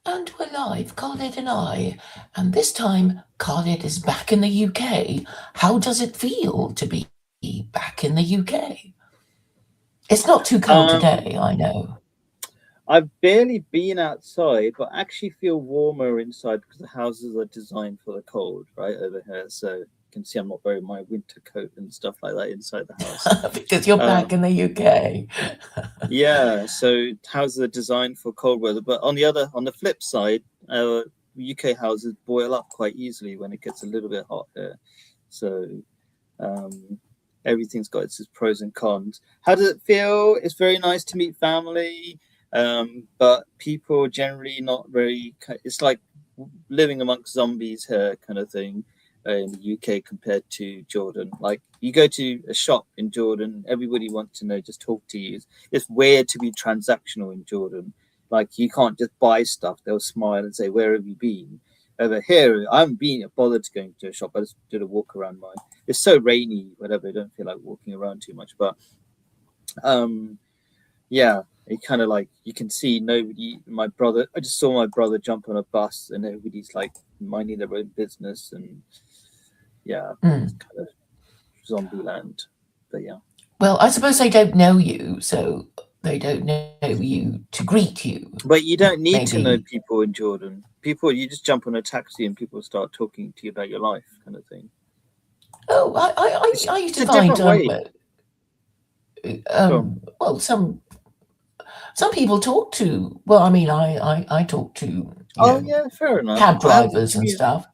And we're live, Khalid and I. And this time, Khalid is back in the UK. How does it feel to be back in the UK? It's not too cold today, Um, I know. I've barely been outside, but actually feel warmer inside because the houses are designed for the cold, right over here. So you can see I'm not wearing my winter coat and stuff like that inside the house. Because you're back Um, in the UK. yeah, so houses are designed for cold weather, but on the flip side, UK houses boil up quite easily when it gets a little bit hot here. So um, everything's got its pros and cons. How does it feel? It's very nice to meet family, but people generally not very. It's like living amongst zombies here, kind of thing, in the UK compared to Jordan. Like you go to a shop in Jordan, everybody wants to know, just talk to you. It's weird to be transactional in Jordan. Like you can't just buy stuff; they'll smile and say, "Where have you been?" Over here, I haven't been bothered to going to a shop. I just did a walk around mine. It's so rainy, whatever. I don't feel like walking around too much, but um, yeah, it kind of like you can see nobody. My brother, I just saw my brother jump on a bus, and everybody's like minding their own business, and yeah, it's Mm. kind of zombie land. But yeah, Well, I suppose they don't know you, so they don't know you to greet you. but you don't need to Maybe. know people in Jordan. People, you just jump on a taxi, and people start talking to you about your life, kind of thing. Oh, I used It's to a find, different way. So well, some people talk to, well, I mean, I talk to, oh yeah, fair enough. cab I haven't. drivers and stuff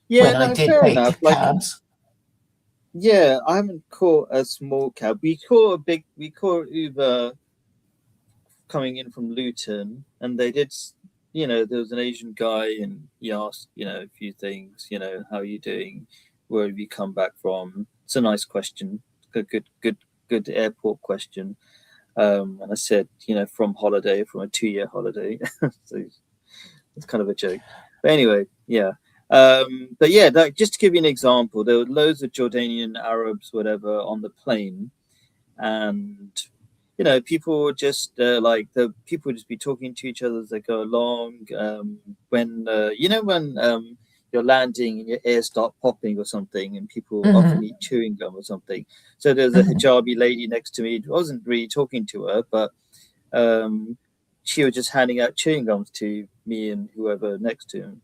Yeah, when I no, did fair enough. take Like, cabs. yeah, I haven't caught a small cab. We caught Uber coming in from Luton, and they did. There was an Asian guy, and he asked, a few things. How are you doing? Where have you come back from? It's a nice question. Good airport question. And I said, from holiday, from a 2 year holiday. So it's kind of a joke. But anyway, yeah. But yeah, just to give you an example, there were loads of Jordanian Arabs, whatever, on the plane, and people would just like the people would just be talking to each other as they go along. When you're landing and your ears start popping or something, and people often Hmm. eat chewing gum or something. So there's a Hmm. hijabi lady next to me. I wasn't really talking to her, but um, she was just handing out chewing gums to me and whoever next to her,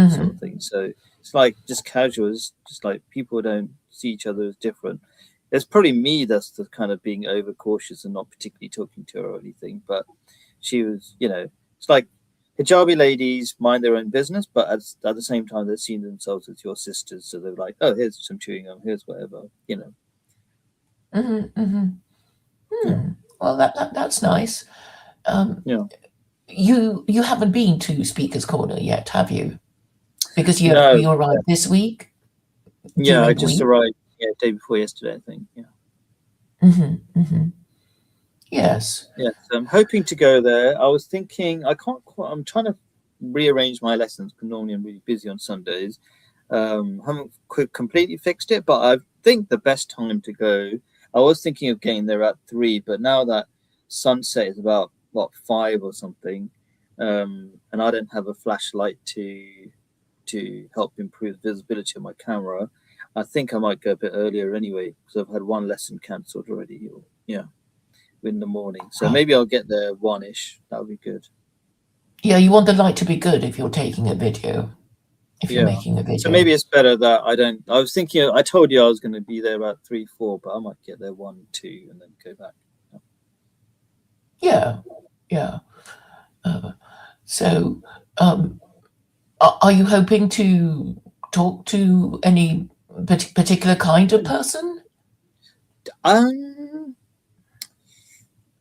sort of Hmm. thing. So it's like just casual. It's just like people don't see each other as different. It's probably me that's the kind of being overcautious and not particularly talking to her or anything. But she was, it's like hijabi ladies mind their own business, but at the same time they're seeing themselves as your sisters. So they're like, oh, here's some chewing gum, here's whatever. Hmm. Hmm. Yeah, Well, that's nice. Um, yeah. you haven't been to Speaker's Corner yet, have you? Because No, you arrived this week, yeah, I during the just week. arrived day before yesterday, I think. Yeah. Hmm. Hmm. Yes. Yes, I'm hoping to go there. I was thinking I can't quite. I'm trying to rearrange my lessons because normally I'm really busy on Sundays. Haven't completely fixed it, but I think the best time to go. I was thinking of getting there at 3, but now that sunset is about what 5 or something, and I don't have a flashlight to help improve visibility of my camera. I think I might go a bit earlier anyway because I've had one lesson cancelled already. Yeah, in the morning. So Right. maybe I'll get there 1ish. That would be good. Yeah, you want the light to be good if you're taking a video, if you're Yeah. making a So video. maybe it's better that I don't. I was thinking. I told you I was going to be there about 3, 4, but I might get there 1, 2, and then go back. Yeah, yeah. Uh, so, um, are you hoping to talk to any particular kind of person? Um,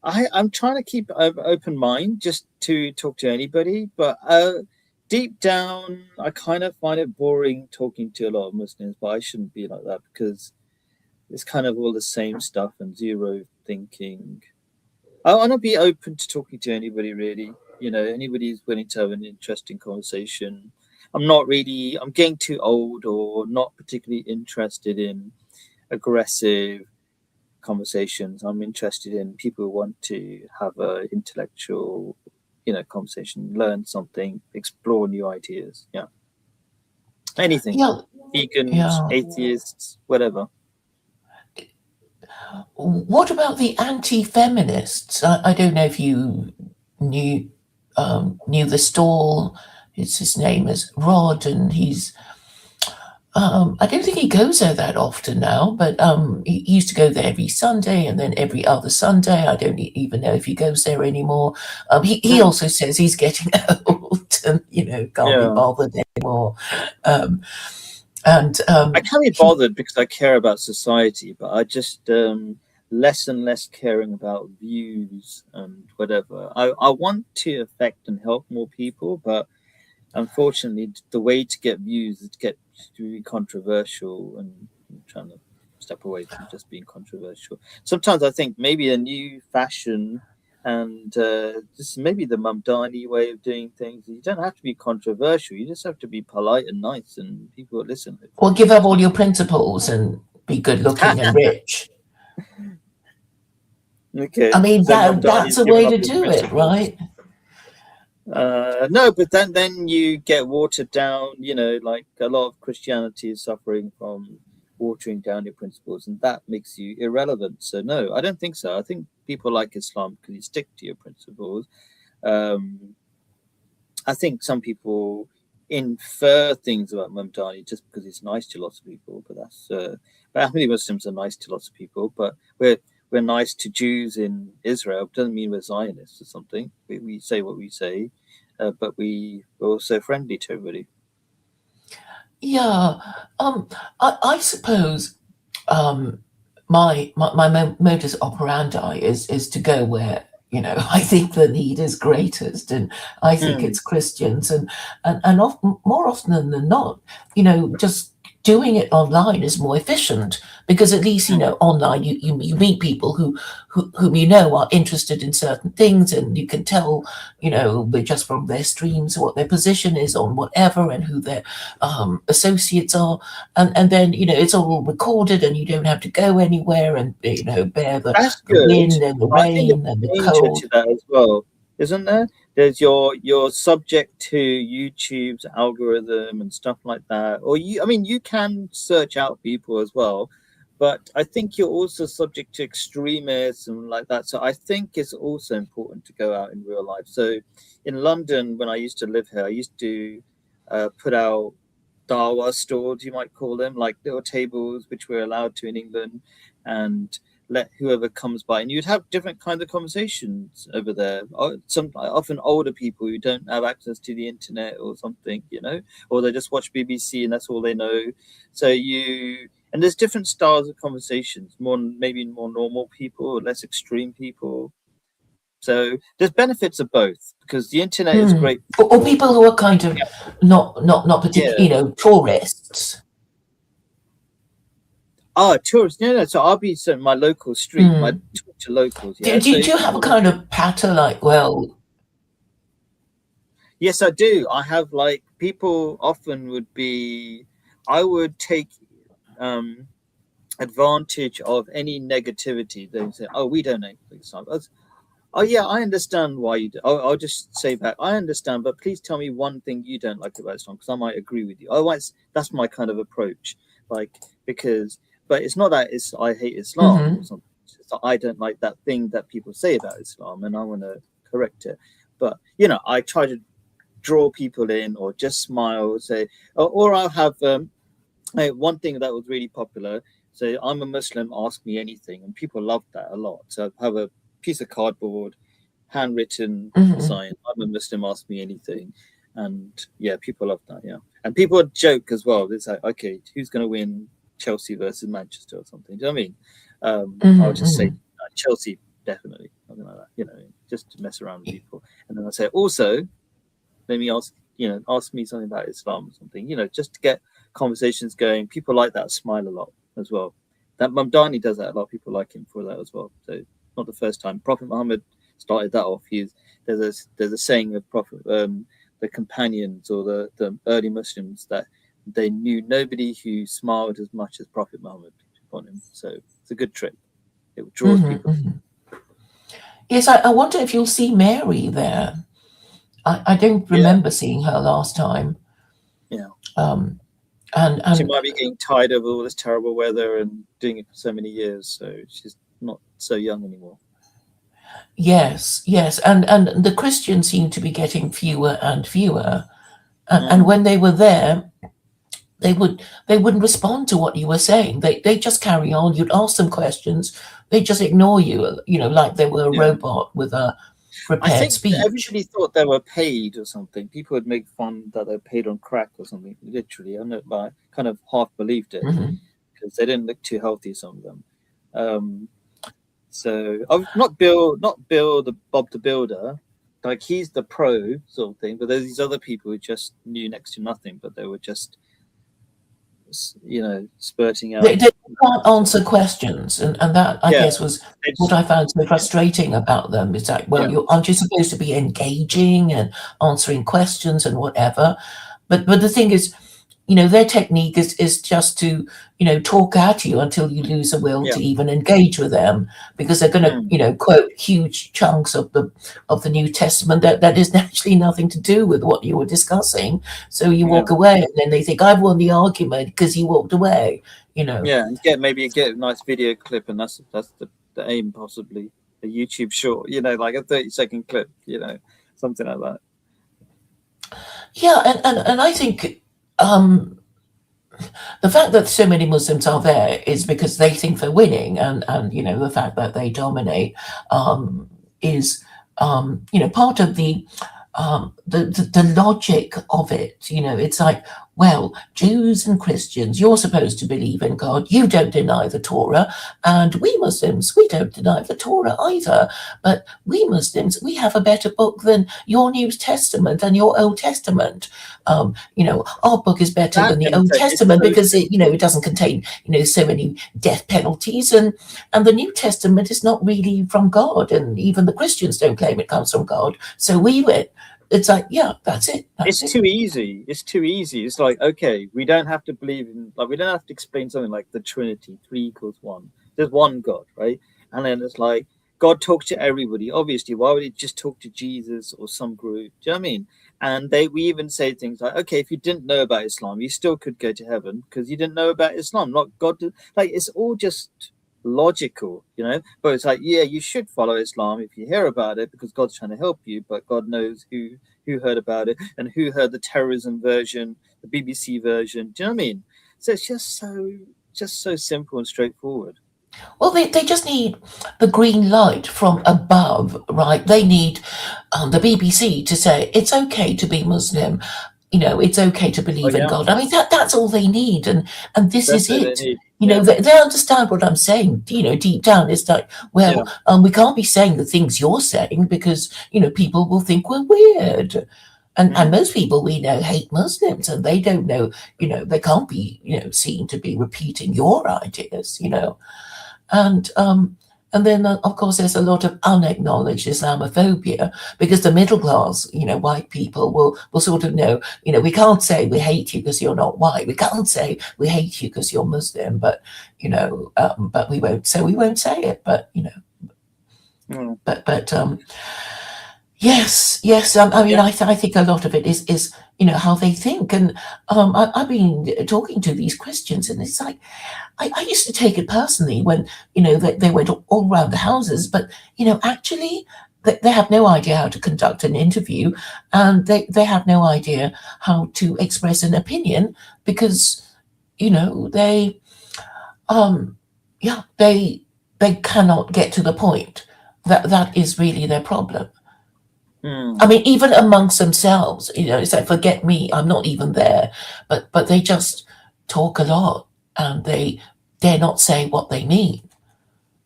I'm trying to keep an open mind just to talk to anybody, but deep down, I kind of find it boring talking to a lot of Muslims. But I shouldn't be like that because it's kind of all the same stuff and zero thinking. I want to be open to talking to anybody, really. Anybody who's willing to have an interesting conversation. I'm getting too old or not particularly interested in aggressive conversations. I'm interested in people who want to have a intellectual, conversation, learn something, explore new ideas. Yeah, anything, Yeah, vegans, yeah. atheists, whatever. What about the anti-feminists? I don't know if you knew knew the stall. His name is Rod, and he's I don't think he goes there that often now, but he used to go there every Sunday and then every other Sunday. I don't even know if he goes there anymore. He Hmm. also says he's getting old and can't be Yeah, bothered anymore. Um, and I can't be he bothered because I care about society, but I just less and less caring about views and whatever. I want to affect and help more people, but unfortunately, the way to get views is to get to be controversial, and I'm trying to step away from just being controversial. Sometimes I think maybe a new fashion and this maybe the Mamdani way of doing things. You don't have to be controversial. You just have to be polite and nice, and people will listen. will Hopefully, give up it's all not. your principles and be good looking and rich. I Okay, mean, so Mamdani that's has a given way up to his do it, principles. right? No, but then you get watered down. Like a lot of Christianity is suffering from watering down your principles, and that makes you irrelevant. So no, I don't think so. I think people like Islam because you stick to your principles. Um, I think some people infer things about Mamdani just because he's nice to lots of people, but that's but Ahmadi Muslims are nice to lots of people, but we're nice to Jews in Israel. It doesn't mean we're Zionists or something. We say what we say, but we're also friendly to everybody. Yeah. I suppose um, my modus operandi is to go where I think the need is greatest, and I think Hmm. it's Christians, and more often than not, just doing it online is more efficient because at least Hmm. online you meet people whom are interested in certain things, and you can tell just from their streams what their position is on whatever and who their associates are, and then it's all recorded, and you don't have to go anywhere and bear That's the good. wind and the I think rain and the there's a danger cold. to that as well, isn't there? There's you're subject to YouTube's algorithm and stuff like that. Or I mean, you can search out people as well, but I think you're also subject to extremists and like that. So I think it's also important to go out in real life. So in London, when I used to live here, I used to put out dawa stalls, you might call them, like little tables which we're allowed to in England, and let whoever comes by, and you'd have different kinds of conversations over there. Some often older people who don't have access to the internet or something, or they just watch BBC and that's all they know. So and there's different styles of conversations, more maybe more normal people, less extreme people. So there's benefits of both because the internet is Hmm. great Or for people who are kind of not particular, yeah. tourists. Tourists. No, no. So I'll be so my local street, my Hmm. talk to locals. Do, Yeah. So do, do if you have a you kind of patter like, well, Yes, I do. I have like people often would be. I would take um, advantage of any negativity. They say, "Oh, we don't know Islam." Oh, yeah, I understand why you do. I'll just say back, I understand, but please tell me one thing you don't like about Islam because I might agree with you. Otherwise, that's my kind of approach. Like because, but it's not that it's I hate Islam or mhm. something. It's just that I don't like that thing that people say about Islam, and I want to correct it. But I try to draw people in or just smile, say, or I'll have one thing that was really popular. So I'm a Muslim, ask me anything, and people love that a lot. So I have a piece of cardboard, handwritten Mhm. sign. I'm a Muslim, ask me anything, and yeah, people love that. Yeah, and people joke as well. It's like, okay, who's going to win Chelsea versus Manchester or something? Do you know what I mean? I'll Mhm. just say Mhm. Chelsea definitely, something like that. Just to mess around with people, and then I say also let me ask me something about Islam or something, just to get conversations going. People like that smile a lot as well. That Mamdani does that a lot. People like him for that as well. So not the first time. Prophet Muhammad started that off. There's a saying of Prophet the companions or the early Muslims that they knew nobody who smiled as much as Prophet Muhammad upon him. So it's a good trick. It draws Mhm. people. Mhm. Yes, I wonder if you'll see Mary there. I don't Yeah, remember seeing her last time. yeah. Um, She and might be getting tired of all this terrible weather and doing it for so many years, so she's not so young anymore. yes, yes, and the Christians seem to be getting fewer and fewer. And Mm, when they were there, they wouldn't respond to what you were saying. They just carry on. You'd ask them questions, they just ignore you. Like they were a yeah. robot with a I prepared think speech. everybody thought they were paid or something. People would make fun that they're paid on crack or something. Literally, I know, but I kind of half believed it Hmm. because they didn't look too healthy. Some of them. Um, so, not Bill the Bob the Builder. Like he's the pro sort of thing, but there's these other people who just knew next to nothing, but they were just, spurting They, out. they can't answer questions, and that I Yeah, guess was what it's I found so frustrating about them. It's like, well, yeah, aren't you supposed to be engaging and answering questions and whatever? But the thing is, their technique is just to, talk at you until you lose a will yeah, to even engage with them, because they're going to, mm, quote huge chunks of the New Testament that is actually nothing to do with what you were discussing. So you yeah, walk away, and then they think I've won the argument because you walked away. You know. yeah. And get a nice video clip, and that's the aim, possibly a YouTube short. Like a 30-second clip. Something like that. Yeah, and I think um, the fact that so many Muslims are there is because they think they're winning, and the fact that they dominate is part of the logic of it. It's like, well, Jews and Christians, you're supposed to believe in God. You don't deny the Torah, and we Muslims, we don't deny the Torah either. But we Muslims, we have a better book than your New Testament and your Old Testament. Our book is better That than the let me Old tell you, it's Testament so because simple. it doesn't contain so many death penalties, and the New Testament is not really from God, and even the Christians don't claim it comes from God. So we win. It's like, yeah, that's it. That's It's it. too easy. It's too easy. It's like, okay, we don't have to believe in, like, we don't have to explain something like the Trinity, three equals one. There's one God, right? And then it's like, God talks to everybody. Obviously, why would he just talk to Jesus or some group? Do you know what I mean? And we even say things like, okay, if you didn't know about Islam, you still could go to heaven because you didn't know about Islam. Not God. Like, it's all just logical. But it's like, yeah, you should follow Islam if you hear about it because God's trying to help you, but God knows who heard about it and who heard the terrorism version, the BBC version. Do you know what I mean? So it's just so simple and straightforward. Well, they just need the green light from above, right? They need the BBC to say it's okay to be Muslim. It's okay to Oh believe in yeah, God. I mean, that's all they need, and this that's is what they it. need. Yeah, They understand what I'm saying. Deep down, it's like, yeah, well, we can't be saying the things you're saying because people will think we're weird. And mm, most people we know hate Muslims, and they don't know. They can't be seen to be repeating your ideas. And and then of course there's a lot of unacknowledged Islamophobia because the middle class, white people will sort of know, we can't say we hate you because you're not white. We can't say we hate you because you're Muslim, but we won't say it. mm, But yes, yes. I mean, yeah, I think a lot of it is how they think, and I've been talking to these Christians, and it's like I used to take it personally when they went all around the houses, but actually they have no idea how to conduct an interview, and they have no idea how to express an opinion because they yeah they cannot get to the point. That is really their problem. I mm. mean, even amongst themselves, it's like, forget me, I'm not even there. But they just talk a lot, and they dare not say what they mean,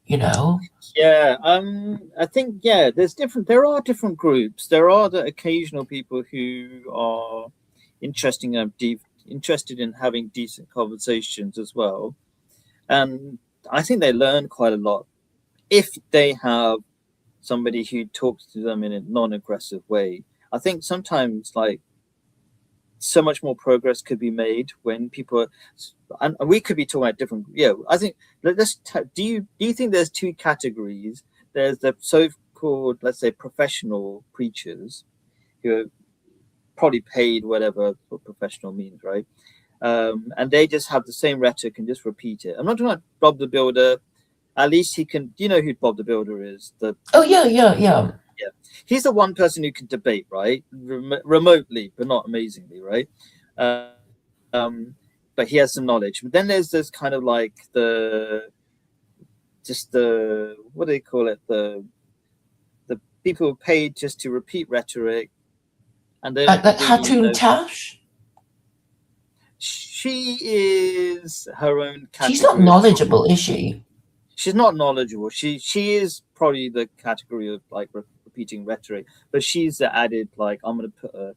you know? Yeah. I think there are different groups. There are the occasional people who are interested in having decent conversations as well, and I think they learn quite a lot if they have somebody who talks to them in a non-aggressive way. I think sometimes like so much more progress could be made when people and we could be talking about different. Yeah, I think do you think there's two categories? There's the so-called, let's say, professional preachers who are probably paid whatever for professional means, right? And they just have the same rhetoric and just repeat it. I'm not talking about Bob the Builder. At least he can. You know who Bob the Builder is? Oh yeah. Yeah, he's the one person who can debate, right? Remotely, but not amazingly, right? But he has some knowledge. But then there's this kind of like the what do they call it? The people who paid just to repeat rhetoric, and they Like don't that really Hatun know. Tash. She is her own category. She's not knowledgeable, is she? She's not knowledgeable. She is probably the category of like repeating rhetoric, but she's the added like I'm going to put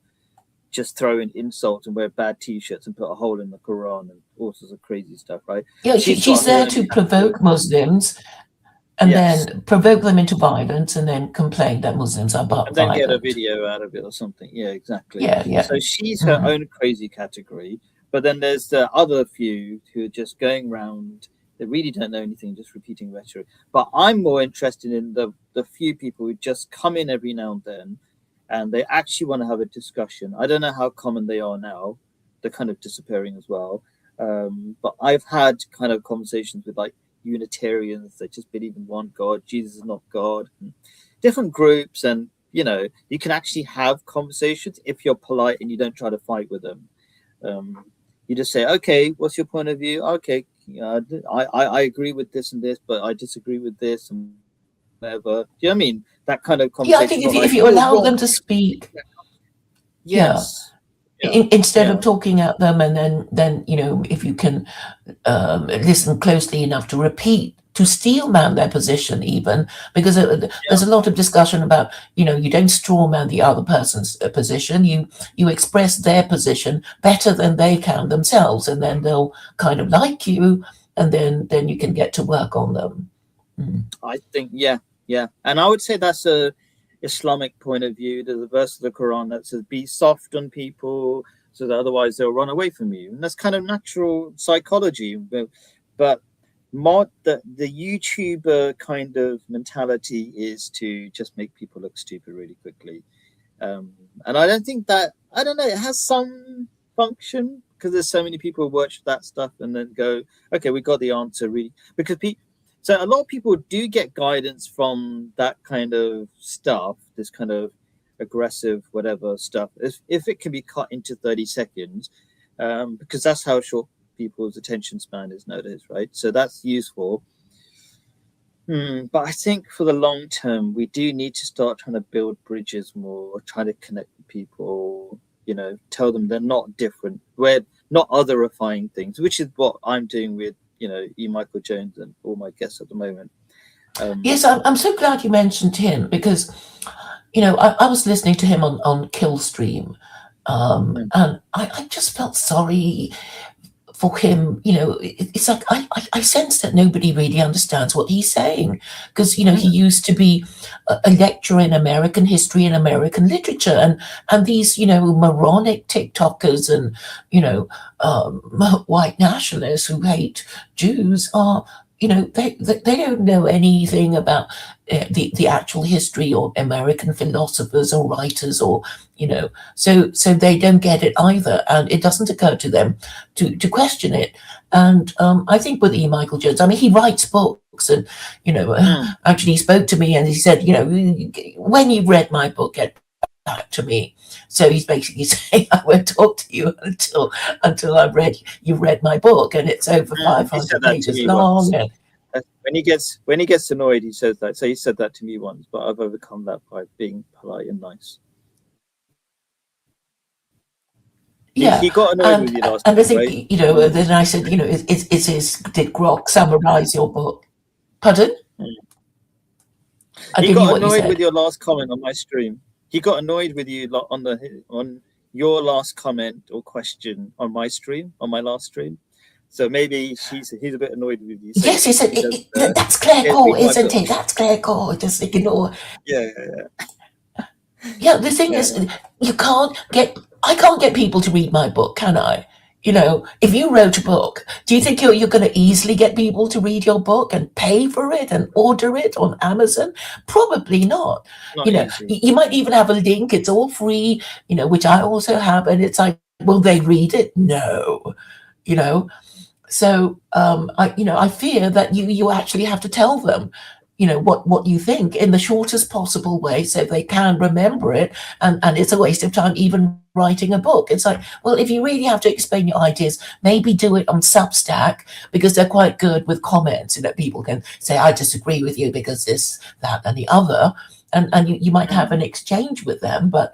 just throw in insults and wear bad t-shirts and put a hole in the Quran and all sorts of crazy stuff, right? Yeah, she's there to provoke Muslims and then provoke them into violence and then complain that Muslims are violent. And then get a video out of it or something. Yeah, exactly. Yeah. So she's her own crazy category. But then there's the other few who are just going around. They really don't know anything, just repeating rhetoric. But I'm more interested in the few people who just come in every now and then and they actually want to have a discussion. I don't know how common they are now. They're kind of disappearing as well. But I've had kind of conversations with like Unitarians that just believe in one God. Jesus is not God. And different groups. And, you know, you can actually have conversations if you're polite and you don't try to fight with them. You just say, okay, what's your point of view? Okay, I agree with this and this, but I disagree with this and whatever. Do you know what I mean? That kind of conversation. Yeah, I think if you allow them to speak. Yes. Yeah. Instead of talking at them, and then you know, if you can listen closely enough to repeat, to steel man their position, even because there's a lot of discussion about, you know, you don't straw man the other person's position. You express their position better than they can themselves, and then they'll kind of like you, and then you can get to work on them. I think yeah, and I would say that's a Islamic point of view. There's a verse of the Quran that says, "Be soft on people, so that otherwise they'll run away from you." And that's kind of natural psychology, but the YouTuber kind of mentality is to just make people look stupid really quickly, and I don't know. It has some function because there's so many people who watch that stuff and then go, "Okay, we got the answer." Really, because so a lot of people do get guidance from that kind of stuff, this kind of aggressive whatever stuff, if it can be cut into 30 seconds, because that's how short people's attention span is nowadays, right? So that's useful. But I think for the long term, we do need to start trying to build bridges more, try to connect with people, you know, tell them they're not different. We're not otherifying things, which is what I'm doing with, you know, E. Michael Jones and all my guests at the moment. Yes, I'm so glad you mentioned him because, you know, I was listening to him on Killstream, and I just felt sorry for him. You know, it's like I sense that nobody really understands what he's saying because, you know, he used to be a lecturer in American history and American literature, and these, you know, moronic TikTokers and, you know, white nationalists who hate Jews are, you know, they don't know anything about the actual history or American philosophers or writers, or, you know, so they don't get it either, and it doesn't occur to them to question it. And I think with E. Michael Jones, I mean, he writes books, and, you know, actually he spoke to me and he said, you know, when you've read my book, get back to me. So he's basically saying, I won't talk to you until you've read my book, and it's over 500 pages long. When he gets annoyed, he says that. So he said that to me once, but I've overcome that by being polite and nice. Yeah, he got annoyed with you last time, and I think, right? You know, then I said, you know, did Grok summarize your book? Pardon? He got annoyed with your last comment on my stream. He got annoyed with you on your last comment or question on my stream, on my last stream. So maybe he's a bit annoyed with you. Yes, he said, that's Claire Cole, isn't it? That's Claire Cole. Just ignore. Yeah. Yeah, the thing is, I can't get people to read my book, can I? if you wrote a book, do you think you're going to easily get people to read your book and pay for it and order it on Amazon? Probably not. Not easy. You might even have a link. It's all free, which I also have. And it's like, will they read it? No, you know. So I fear that you actually have to tell them, what you think in the shortest possible way so they can remember it. And it's a waste of time even writing a book. It's like, well, if you really have to explain your ideas, maybe do it on Substack, because they're quite good with comments. People can say, I disagree with you because this, that, and the other. And you might have an exchange with them. But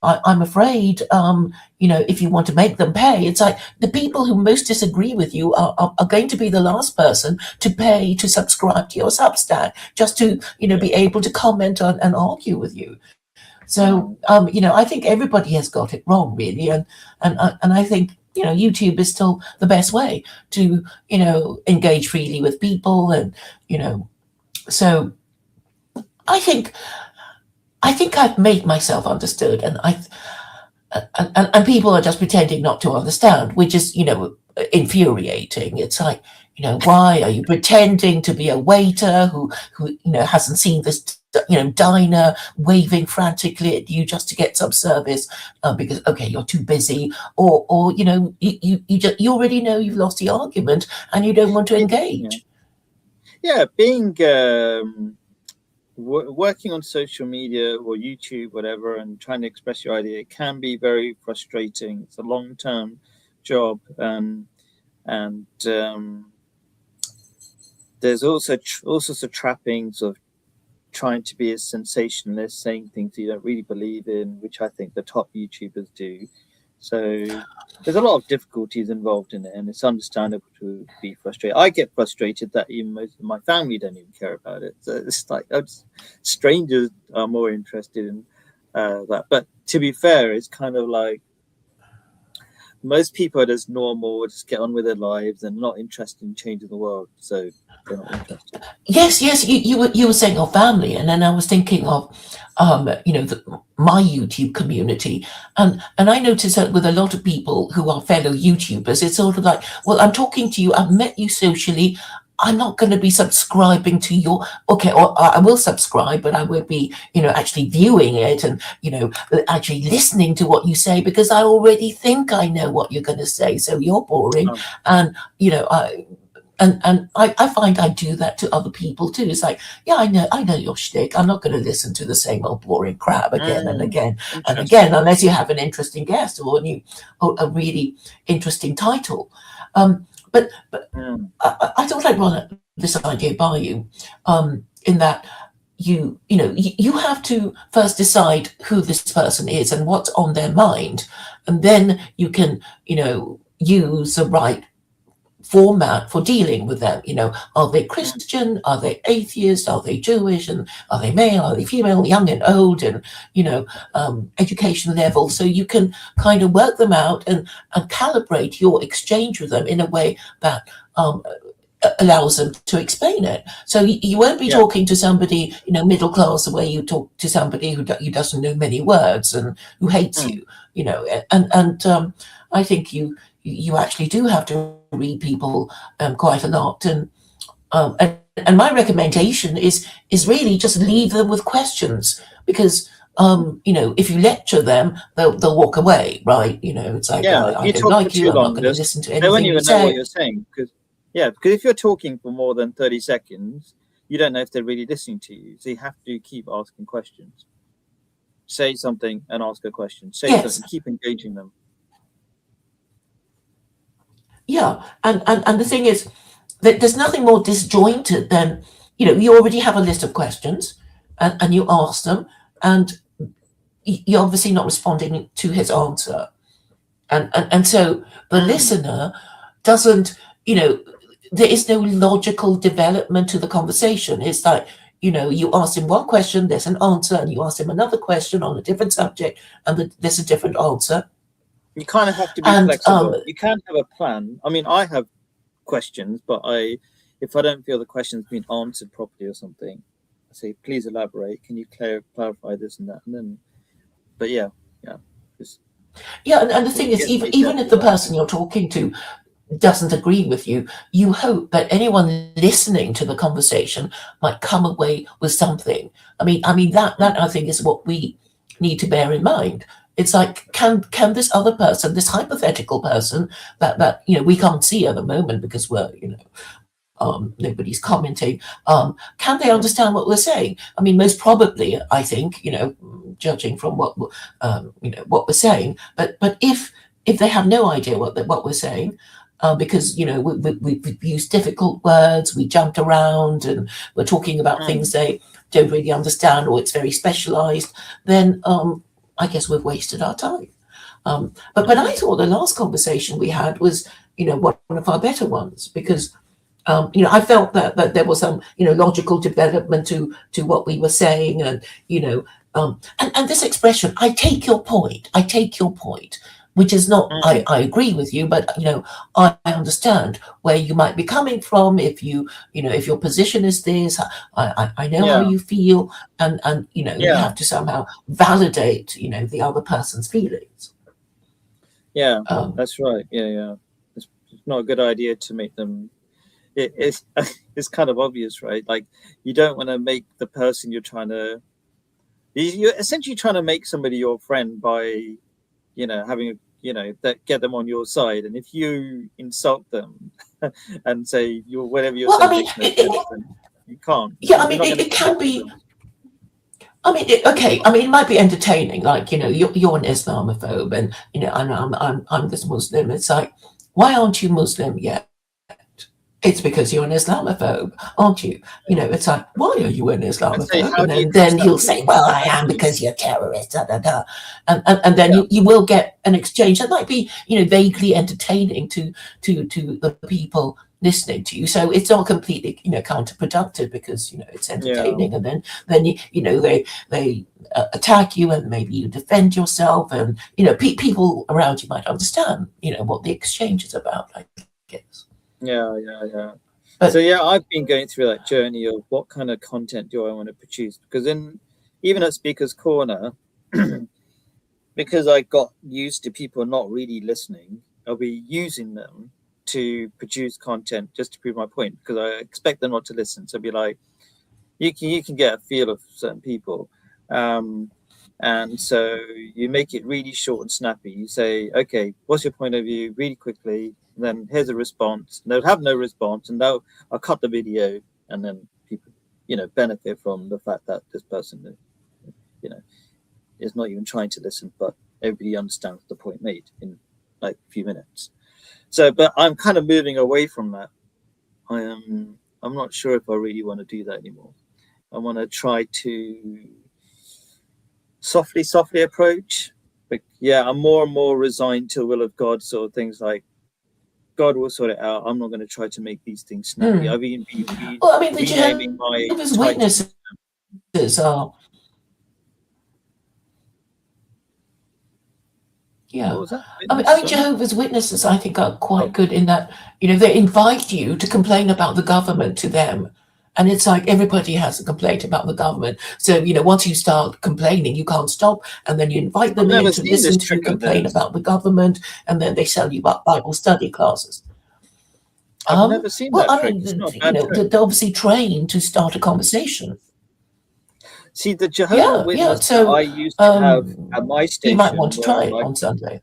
I'm afraid, if you want to make them pay, it's like the people who most disagree with you are going to be the last person to pay to subscribe to your Substack, just to, be able to comment on and argue with you. So, I think everybody has got it wrong, really. And I think, YouTube is still the best way to, engage freely with people. And, so I think I've made myself understood, and people are just pretending not to understand, which is, infuriating. It's like, why are you pretending to be a waiter who hasn't seen this, diner waving frantically at you just to get some service, because, okay, you're too busy, or you already know you've lost the argument and you don't want to engage. Yeah, being working on social media or YouTube, whatever, and trying to express your idea, it can be very frustrating. It's a long-term job, and there's also all sorts of trappings of trying to be a sensationalist, saying things you don't really believe in, which I think the top YouTubers do. So there's a lot of difficulties involved in it, and it's understandable to be frustrated. I get frustrated that even most of my family don't even care about it. So it's like strangers are more interested in that. But to be fair, it's kind of like most people are just normal, just get on with their lives and not interested in changing the world. So they're not interested. Yes, you were saying of family, and then I was thinking of, my YouTube community, and I notice that with a lot of people who are fellow YouTubers, it's sort of like, well, I'm talking to you, I've met you socially. I'm not going to be subscribing to your, okay, or I will subscribe, but I won't be, actually viewing it and, actually listening to what you say, because I already think I know what you're going to say. So you're boring. And, I find I do that to other people too. It's like, yeah, I know your shtick. I'm not going to listen to the same old boring crap again and again and again, unless you have an interesting guest or a really interesting title. But I thought I'd run this idea by you, in that you have to first decide who this person is and what's on their mind, and then you can use the right format for dealing with them. Are they Christian? Are they atheist? Are they Jewish? And are they male? Are they female? Young and old? And education level. So you can kind of work them out and calibrate your exchange with them in a way that allows them to explain it. So you won't be talking to somebody middle class the way you talk to somebody who doesn't know many words and who hates you. And I think you actually do have to read people quite a lot, and my recommendation is really just leave them with questions, because if you lecture them, they'll walk away, right? It's like, I don't like you, I'm not going to listen to anything they won't even you say. know what you're saying, because if you're talking for more than 30 seconds, you don't know if they're really listening to you. So you have to keep asking questions. Say something and ask a question. Say something, keep engaging them. Yeah, and the thing is that there's nothing more disjointed than, you already have a list of questions, and you ask them, and you're obviously not responding to his answer, and so the listener doesn't, there is no logical development to the conversation. It's like, you ask him one question, there's an answer, and you ask him another question on a different subject, and there's a different answer. You kind of have to be flexible. You can't have a plan. I mean, I have questions, but if I don't feel the question's been answered properly or something, I say, please elaborate. Can you clarify this and that? And then, but just Yeah, and the If thing it is, gets made even down if the the line. person you're talking to doesn't agree with you, you hope that anyone listening to the conversation might come away with something. That I think is what we need to bear in mind. It's like, can this other person, this hypothetical person that we can't see at the moment because we're nobody's commenting. Can they Mm, understand what we're saying? I mean, most probably, I think, judging from what we're saying. But if they have no idea what we're saying, because we've used difficult words, we jumped around, and we're talking about mm, things they don't really understand, or it's very specialized, then I guess we've wasted our time. But I mm, thought the last conversation we had was one of our better ones because I felt that there was some logical development to what we were saying, and and this expression, I take your point, which is not, mm. I agree with you, but I understand where you might be coming from. If your position is this, I know how Yeah, you feel, and you yeah, have to somehow validate the other person's feelings. yeah. Um, That's right. Yeah, yeah. It's not a good idea to make them. It's it's kind of obvious, right? Like you don't want to make the person you're trying to. You're essentially trying to make somebody your friend by having that get them on your side, and if you insult them and say whatever you're well, I saying mean, makes no sense, then you can't. yeah, I You're mean, not going to it can connect with be. them. Okay. I mean, it might be entertaining. Like, you're an Islamophobe, and I'm this Muslim. It's like, why aren't you Muslim yet? It's because you're an Islamophobe, aren't you? It's like, why are you an I'd say, Islamophobe? how And do you then cross that he'll say, bridge? well, I am because Because you're terrorist, da da da, and then yeah, you will get an exchange that might be vaguely entertaining to the people listening to you. So it's not completely counterproductive because it's yeah, entertaining, and then they attack you, and maybe you defend yourself, and people around you might understand what the exchange is about, I guess. yeah, yeah, yeah. So But yeah, I've been going through that journey of what kind of content do I want to produce, because even at Speaker's Corner, because I got used to people not really listening, I'll be using them to produce content just to prove my point, because I expect them not to listen. So I'll be like, you can get a feel of certain people, um, and so you make it really short and snappy. You say, okay, what's your point of view, really quickly. And then here's a response. And they'll have no response, and I'll cut the video, and then people, benefit from the fact that this person, you know, is not even trying to listen, but everybody understands the point made in like a few minutes. So, but I'm kind of moving away from that. I'm not sure if I really want to do that anymore. I want to try to softly approach. But yeah, I'm more and more resigned to the will of God, sort of things like God will sort it out. I'm not going to try to make these things snappy. hmm. I've even been Well, I mean, the renaming my Jehovah's titles. Witnesses are, What yeah. was that? I mean, Sorry. Jehovah's Witnesses, I think, are quite Oh, good in that, they invite you to complain about the government to them. And it's like everybody has a complaint about the government. So, once you start complaining, you can't stop. And then you invite I've them in never to seen this listen to you trick of complain theirs. about the government. And then they sell you up Bible study classes. I've never seen Well, that I trick. mean, It's not a bad trick. they're obviously trained to start a conversation. See, the Jehovah Yeah, yeah. Witness that I So used to have at my you might want station to were try it like, on Sunday.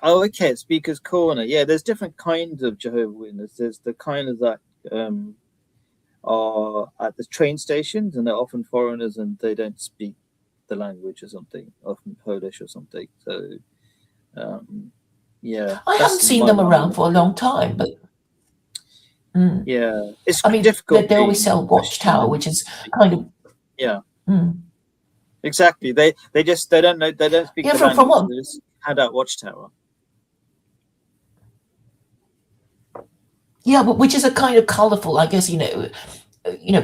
oh, okay, Speaker's Corner. Yeah, there's different kinds of Jehovah Witnesses. There's the kind of that are at the train stations, and they're often foreigners and they don't speak the language or something, often Polish or something. So, um, yeah, I haven't that's seen my them one I around went for a to. long time, but mm, Yeah, it's I mean, they, difficult they always being sell Christian Watchtower, and which is speaking. kind of Yeah, mm. exactly. They don't know, they don't speak Yeah. the From language. what? They just hand out Watchtower. Yeah, but which is a kind of colourful, I guess.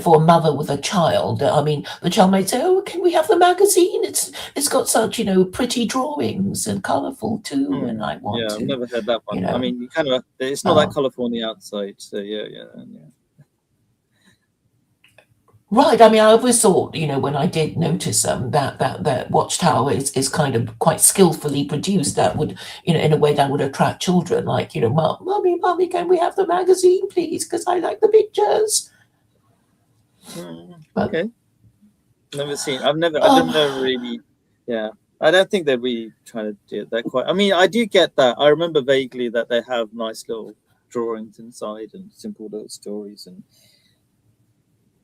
For a mother with a child. I mean, the child might say, "Oh, can we have the magazine? It's got such pretty drawings and colourful too, and I want Yeah, I've to." never heard that You one. I know. mean, you kind of it's not that Uh, colorful on the outside, so yeah, yeah, yeah. Right. I mean, I always thought, when I did notice that Watchtower is kind of quite skillfully produced. That would, in a way that would attract children. Like, Mummy, can we have the magazine, please? Because I like the pictures. But Okay. Never seen. I've never oh, really. Yeah. I don't think they're really trying to do that quite. I mean, I do get that. I remember vaguely that they have nice little drawings inside and simple little stories, and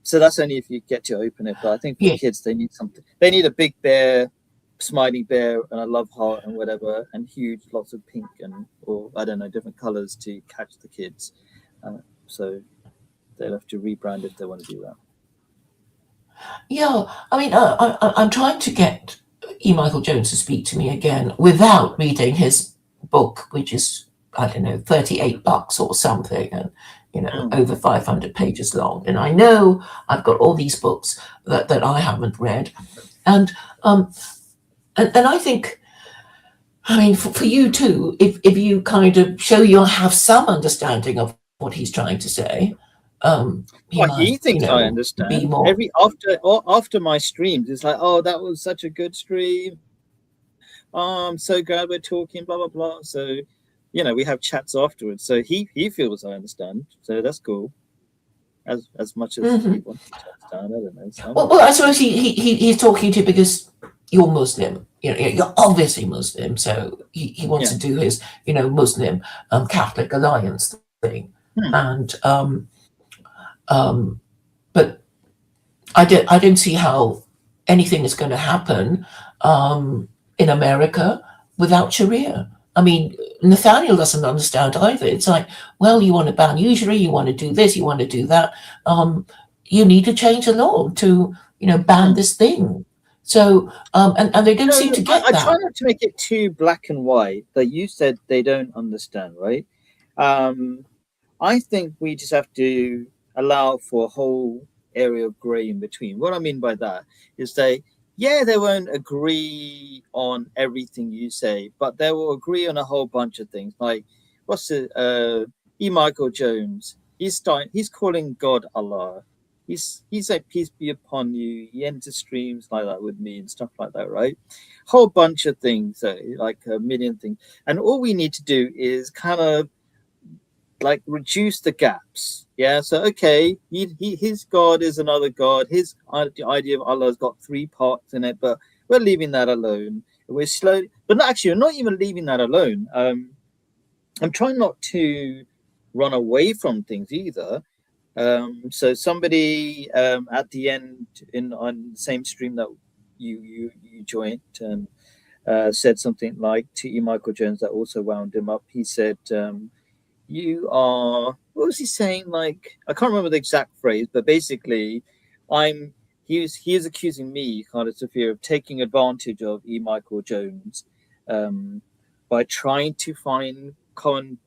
so that's only if you get to open it. But I think for yeah, kids, they need something. They need a big bear, smiling bear, and a love heart and whatever, and huge lots of pink and or I don't know different colors to catch the kids. So they'll have to rebrand if they want to do that. yeah. I mean, I'm trying to get E. Michael Jones to speak to me again without reading his book, which is, I don't know, $38 or something, and Mm. over 500 pages long. And I know I've got all these books that I haven't read, and um, and I think, I mean, for you too, if you kind of show you have some understanding of what he's trying to say, he Well, might, he thinks I be understand. more. Every after my streams, it's like, oh, that was such a good stream. Oh, I'm so glad we're talking. Blah blah blah. So, we have chats afterwards. So he feels I understand. So that's cool. As much as he Mhm. wants me to understand, I don't know. So I'm Well, I okay. suppose he's talking to you because you're Muslim. You're obviously Muslim, so he wants Yeah. to do his, Muslim Catholic alliance thing, Hmm. and but I don't see how anything is going to happen in America without Sharia. I mean, Nathaniel doesn't understand either. It's like, well, you want to ban usury, you want to do this, you want to do that. You need to change the law to, ban Hmm. this thing. So, and they don't seem to get I try that. not to make it too black and white. That you said they don't understand, right? Um, I think we just have to allow for a whole area of grey in between. What I mean by that is they won't agree on everything you say, but they will agree on a whole bunch of things. Like, what's it? E. Michael Jones. He's calling God Allah. He's like peace be upon you. He enters streams like that with me and stuff like that, right? Whole bunch of things, like a million things, and all we need to do is kind of like reduce the gaps. Yeah. So okay, his God is another God. His idea of Allah has got three parts in it, but we're leaving that alone. We're slowly, but not actually, we're not even leaving that alone. I'm trying not to run away from things either. So somebody at the end in on the same stream that you joined said something like to E. Michael Jones that also wound him up. He said, you are what was he saying, like I can't remember the exact phrase, but basically I'm he is accusing me, Khalid Safir, of taking advantage of E. Michael Jones um, by trying to find common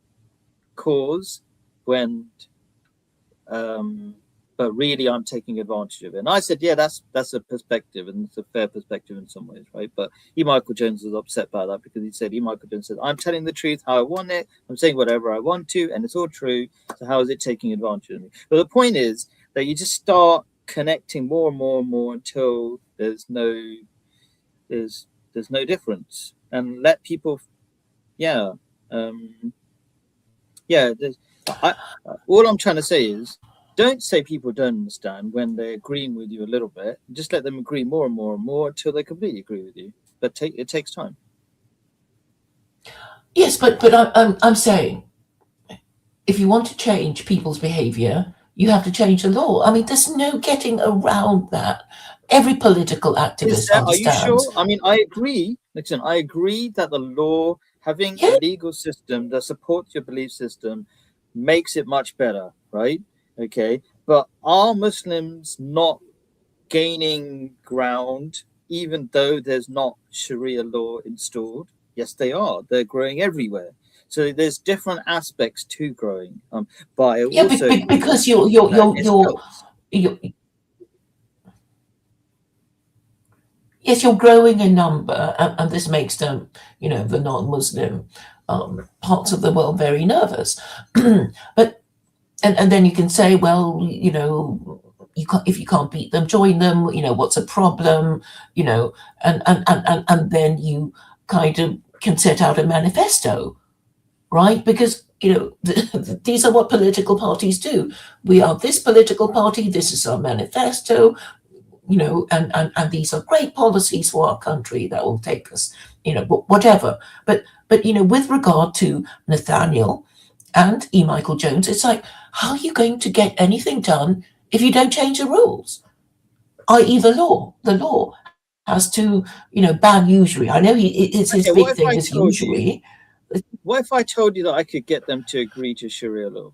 cause when um, but really I'm taking advantage of it. And I said, yeah, that's a perspective, and it's a fair perspective in some ways, right? But E. Michael Jones was upset by that because he said, E. Michael Jones said, I'm telling the truth how I want it, I'm saying whatever I want to, and it's all true. So how is it taking advantage of me? But the point is that you just start connecting more and more and more until there's there's no difference. And let people yeah. Um yeah, all I'm trying to say is don't say people don't understand when they're agreeing with you a little bit. Just let them agree more and more and more until they completely agree with you. But it takes time. Yes, but I'm saying, if you want to change people's behavior, you have to change the law. I mean, there's no getting around that. Every political Is activist there? Are you sure? understands. I mean, I agree. Listen, I agree that the law, having a Yeah, legal system that supports your belief system, makes it much better, right? Okay, but are Muslims not gaining ground, even though there's not Sharia law installed? Yes, they are. They're growing everywhere. So there's different aspects to growing. But I yeah, also agree because you're you're that you're it you're, helps. you're yes, you're growing in number, and this makes them, the non-Muslim parts of the world very nervous. But and then you can say, well, if you can't beat them, join them. What's a problem? And then you kind of can set out a manifesto, right? Because these are what political parties do. We are this political party. This is our manifesto. And these are great policies for our country that will take us, whatever. But with regard to Nathaniel and E. Michael Jones, it's like, how are you going to get anything done if you don't change the rules? I.e., the law. The law has to, ban usury. I know it's his Okay, big thing is usury. What if I told you that I could get them to agree to Sharia law?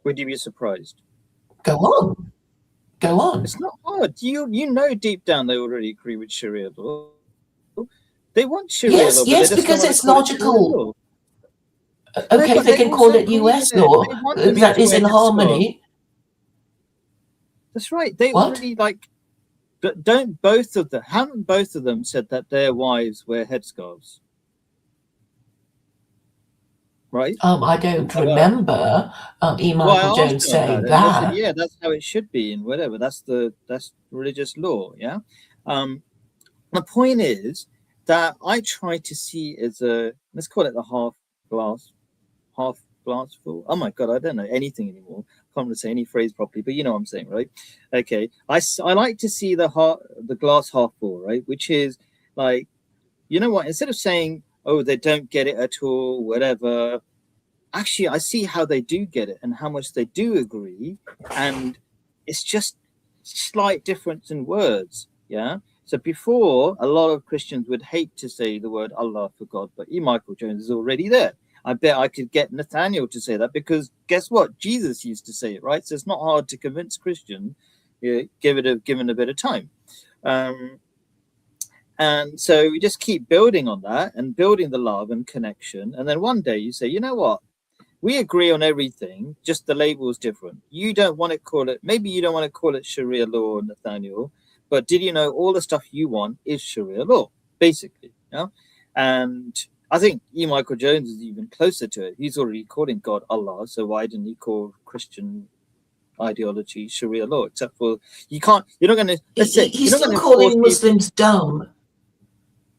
Would you be surprised? Go on. Go on. It's not hard. You know deep down they already agree with Sharia law. They want Sharia Yes, law, but yes, they just because don't want it's to call it Sharia logical. law. Okay, but they can call also it agree US with it. law. They want them That each is wear in headscarves. harmony. That's right. They What? already haven't both of them said that their wives wear headscarves? Right? I don't remember E. Well, I Michael asked Jones them about saying it, and they said, that. "Yeah, that's how it should be, and whatever. That's religious law." Yeah. Um, the point is that I try to see as let's call it the half glass full. Oh my god, I don't know anything anymore. Can't really say any phrase properly, but you know what I'm saying, right? Okay, I like to see the glass half full, right? Which is like, you know what? Instead of saying, "Oh, they don't get it at all," whatever. Actually, I see how they do get it and how much they do agree, and it's just slight difference in words. Yeah. So before, a lot of Christians would hate to say the word Allah for God, but E. Michael Jones is already there. I bet I could get Nathaniel to say that, because guess what? Jesus used to say it, right? So it's not hard to convince Christian. Given a bit of time. And so we just keep building on that and building the love and connection. And then one day you say, you know what? We agree on everything, just the label is different. You don't want to call it, maybe you don't want to call it Sharia law, Nathaniel, but did you know all the stuff you want is Sharia law, basically? Yeah? And I think E. Michael Jones is even closer to it. He's already calling God Allah, so why didn't he call Christian ideology Sharia law? Except for you're not going to, let's say, He's you're not still going to force calling people. Muslims dumb.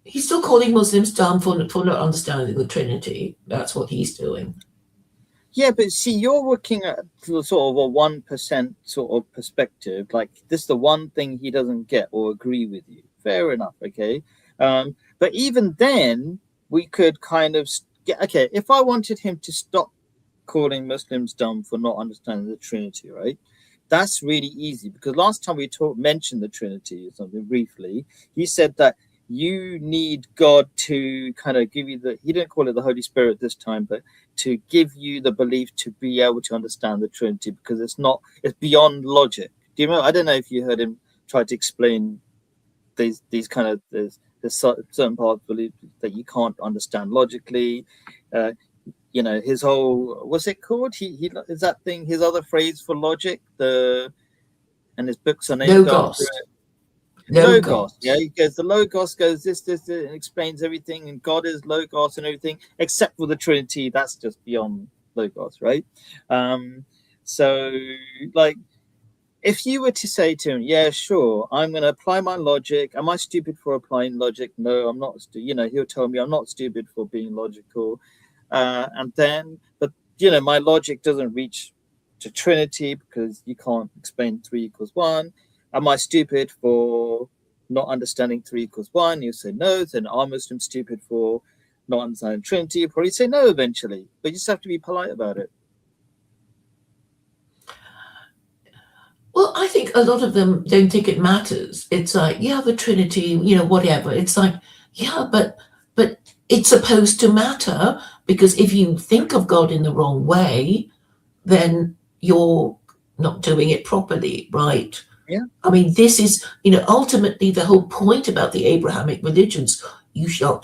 He's still calling Muslims dumb for not understanding the Trinity. That's what he's doing. Yeah, but see, you're looking at sort of a 1% sort of perspective. Like, this is the one thing he doesn't get or agree with you. Fair enough, okay? But even then, we could kind of get, okay, if I wanted him to stop calling Muslims dumb for not understanding the Trinity, right? That's really easy, because last time we mentioned the Trinity or something briefly, he said that you need God to kind of give you he didn't call it the Holy Spirit this time, but to give you the belief to be able to understand the Trinity, because it's beyond logic. Do you know? I don't know if you heard him try to explain these kind of there's certain parts of belief that you can't understand logically. His whole, what's it called? He is that thing, his other phrase for logic, and his books are named after it. Logos. Yeah, he goes, the Logos goes this, and explains everything, and God is Logos and everything, except for the Trinity. That's just beyond Logos, right? So, like, if you were to say to him, yeah, sure, I'm going to apply my logic. Am I stupid for applying logic? No, I'm not. He'll tell me I'm not stupid for being logical. But my logic doesn't reach to Trinity because you can't explain 3 = 1. Am I stupid for not understanding 3 = 1? You say no. Then are Muslims stupid for not understanding Trinity? You probably say no eventually, but you just have to be polite about it. Well, I think a lot of them don't think it matters. It's like, yeah, the Trinity, whatever. It's like, yeah, but it's supposed to matter, because if you think of God in the wrong way, then you're not doing it properly, right? Yeah. I mean, this is, ultimately the whole point about the Abrahamic religions. You shall,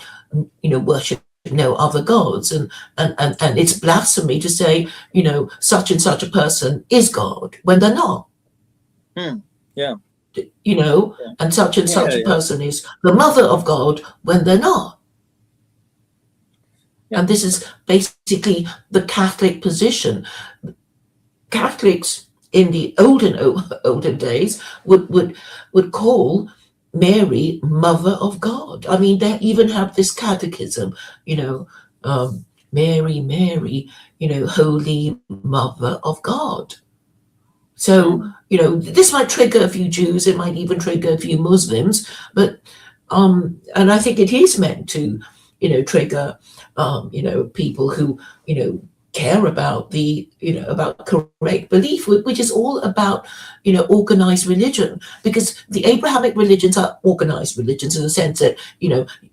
worship no other gods, and it's blasphemy to say, such and such a person is God when they're not. Yeah. And such a person is the mother of God when they're not. Yeah. And this is basically the Catholic position. Catholics in the olden days would call Mary Mother of God. I mean, they even have this catechism, you know, Mary, Mary, Holy Mother of God. So, Mm, this might trigger a few Jews, it might even trigger a few Muslims, but and I think it is meant to, trigger people who, care about about correct belief, which is all about, organized religion, because the Abrahamic religions are organized religions in the sense that,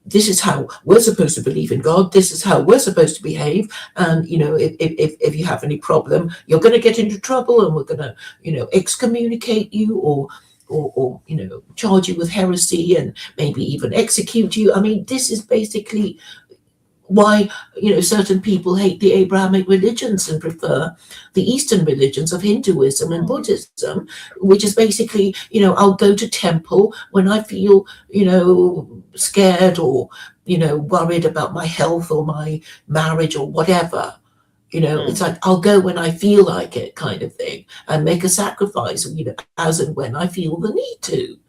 this is how we're supposed to believe in God, this is how we're supposed to behave, and if you have any problem, you're going to get into trouble, and we're going to excommunicate you, or charge you with heresy, and maybe even execute you. I mean, this is basically why certain people hate the Abrahamic religions and prefer the Eastern religions of Hinduism and mm, Buddhism, which is basically, I'll go to temple when I feel scared, or worried about my health or my marriage or whatever. It's mm, like I'll go when I feel like it, kind of thing, and make a sacrifice, as and when I feel the need to.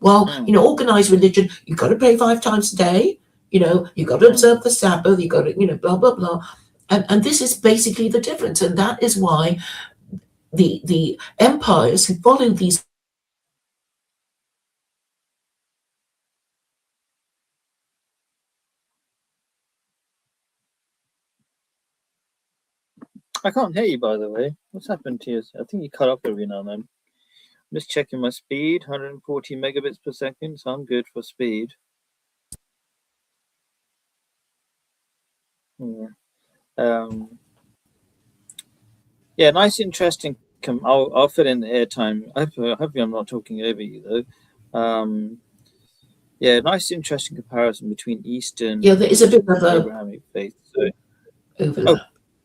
Well, mm, organized religion, you've got to pray 5 times a day, you've got to mm. observe the Sabbath, you've got to, blah, blah, blah. And this is basically the difference. And that is why the empires who follow these I can't hear you, by the way. What's happened to you? I think you cut off every now and then. I'm just checking my speed, 140 megabits per second, so I'm good for speed. Yeah. Um, yeah, nice, interesting. I'll fill in the airtime. Hopefully, I'm not talking over you though. Yeah, nice, interesting comparison between Eastern there is a and bit of a Abrahamic faith. So, oh, overlap.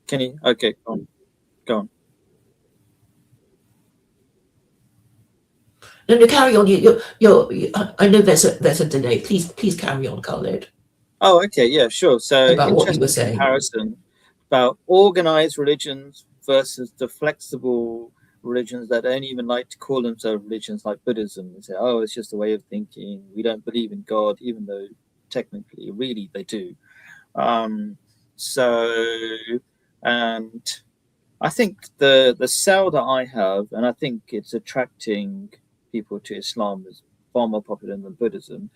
can you? Okay, go on. Go on. No, no, carry on. I know there's a delay. Please carry on, Khalid, Oh, okay, yeah, sure. So, about what you were interesting saying. comparison about organized religions versus the flexible religions that don't even like to call themselves religions, like Buddhism. They say, oh, it's just a way of thinking. We don't believe in God, even though technically, really, they do. Um, so, and I think the sell that I have, and I think it's attracting people to Islam, is far more popular than Buddhism,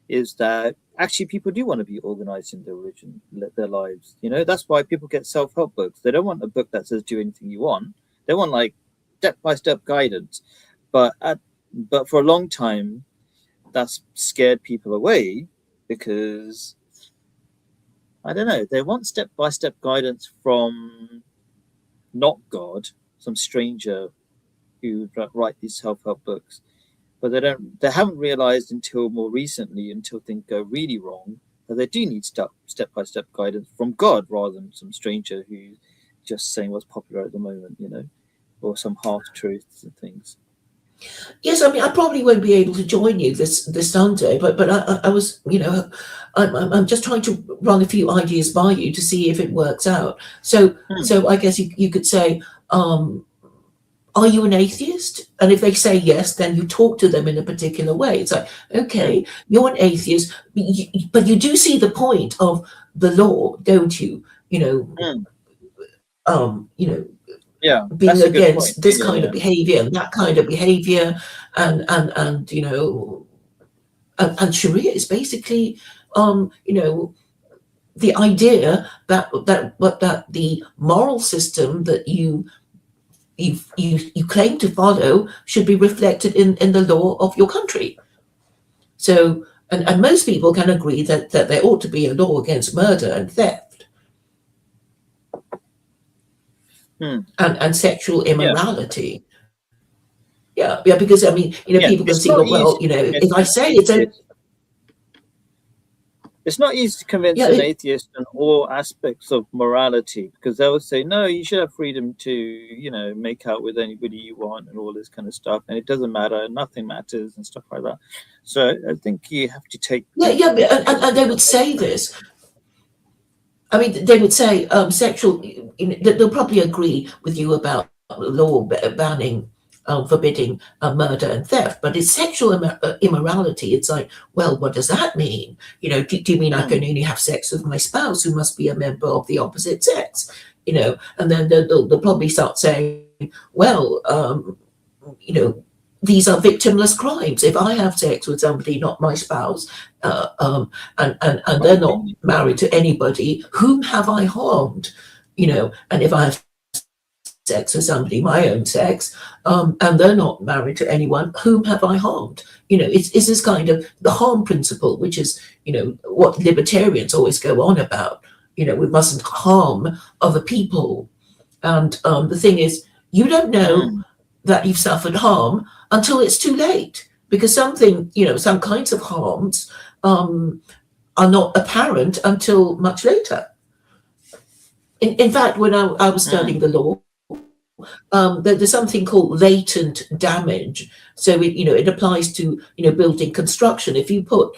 is that actually people do want to be organized in their religion, their lives. That's why people get self-help books. They don't want a book that says do anything you want. They want like step-by-step guidance. But but for a long time, that's scared people away because I don't know. They want step-by-step guidance from not God, some stranger who write these self-help books, but they haven't realized until more recently, until things go really wrong, that they do need step-by-step guidance from God rather than some stranger who's just saying what's popular at the moment, or some half truths and things. Yes, I mean, I probably won't be able to join you this Sunday, but I was, I'm just trying to run a few ideas by you to see if it works out. So Hmm, so I guess you could say, are you an atheist? And if they say yes, then you talk to them in a particular way. It's like, hmm, okay, you're an atheist, but you do see the point of the law, don't you? hmm. Um, you know, Yeah, being that's a good point. against this Yeah, kind of yeah. behavior and that kind of behavior, and and Sharia is basically, the idea that the moral system that you claim to follow should be reflected in the law of your country. So, and most people can agree that there ought to be a law against murder and theft Hmm. and sexual Yeah, immorality. Yeah, because I mean, yeah. people can It's see, not well, easy to if convince I an say it, then atheist. It's not easy to convince yeah, an atheist on all aspects of morality because they would say, no, you should have freedom to, make out with anybody you want and all this kind of stuff. And it doesn't matter, nothing matters and stuff like that. So I think you have to take yeah, people yeah, with a bit of and they would say this. I mean, they would say sexual. They'll probably agree with you about law banning forbidding murder and theft, but it's sexual immorality. It's like, well, what does that mean? Do you mean I can only have sex with my spouse, who must be a member of the opposite sex? And then they'll probably start saying, well, these are victimless crimes. If I have sex with somebody not my spouse, and they're not married to anybody, whom have I harmed? And if I have sex with somebody my own sex, and they're not married to anyone, whom have I harmed? It's this kind of the harm principle, which is what libertarians always go on about. We mustn't harm other people, and the thing is, you don't know that you've suffered harm until it's too late, because some kinds of harms are not apparent until much later. In fact, when I was studying the law, there's something called latent damage. So it applies to building construction. If you put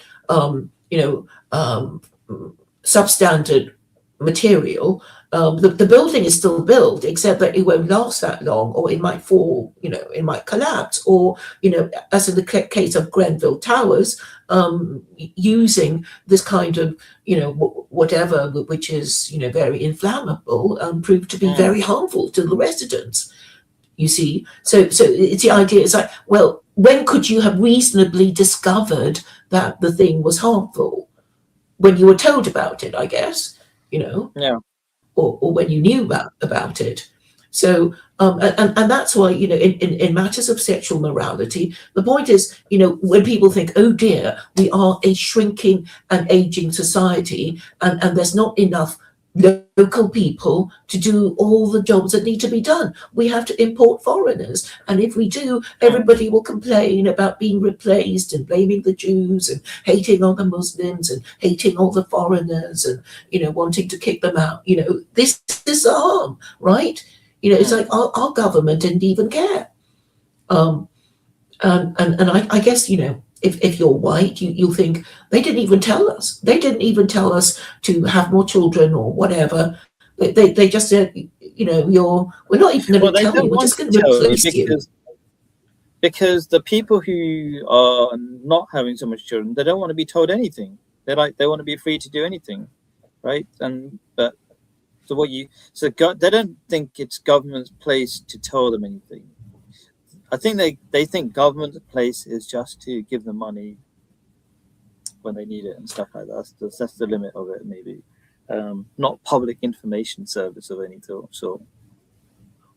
substandard material, the building is still built, except that it won't last that long, or it might fall, it might collapse, or as in the case of Grenfell Towers, using this kind of whatever, which is very inflammable, proved to be very harmful to the residents. You see, so it's the idea. It's like, well, when could you have reasonably discovered that the thing was harmful? When you were told about it, I guess. Yeah. Or when you knew about it. So, and that's why, in matters of sexual morality, the point is, when people think, oh dear, we are a shrinking and aging society, and there's not enough local people to do all the jobs that need to be done. We have to import foreigners. And if we do, everybody will complain about being replaced and blaming the Jews and hating on the Muslims and hating all the foreigners and, wanting to kick them out. This is the harm, right? It's like our government didn't even care. And I guess, if you're white, you'll think they didn't even tell us. They didn't even tell us to have more children or whatever. They just said, we're not even going to tell you. We're just going to replace you. Because the people who are not having so much children, they don't want to be told anything. They want to be free to do anything, right? They don't think it's government's place to tell them anything. I think they think government's place is just to give them money when they need it and stuff like that. That's the limit of it, maybe. Not public information service of any sort.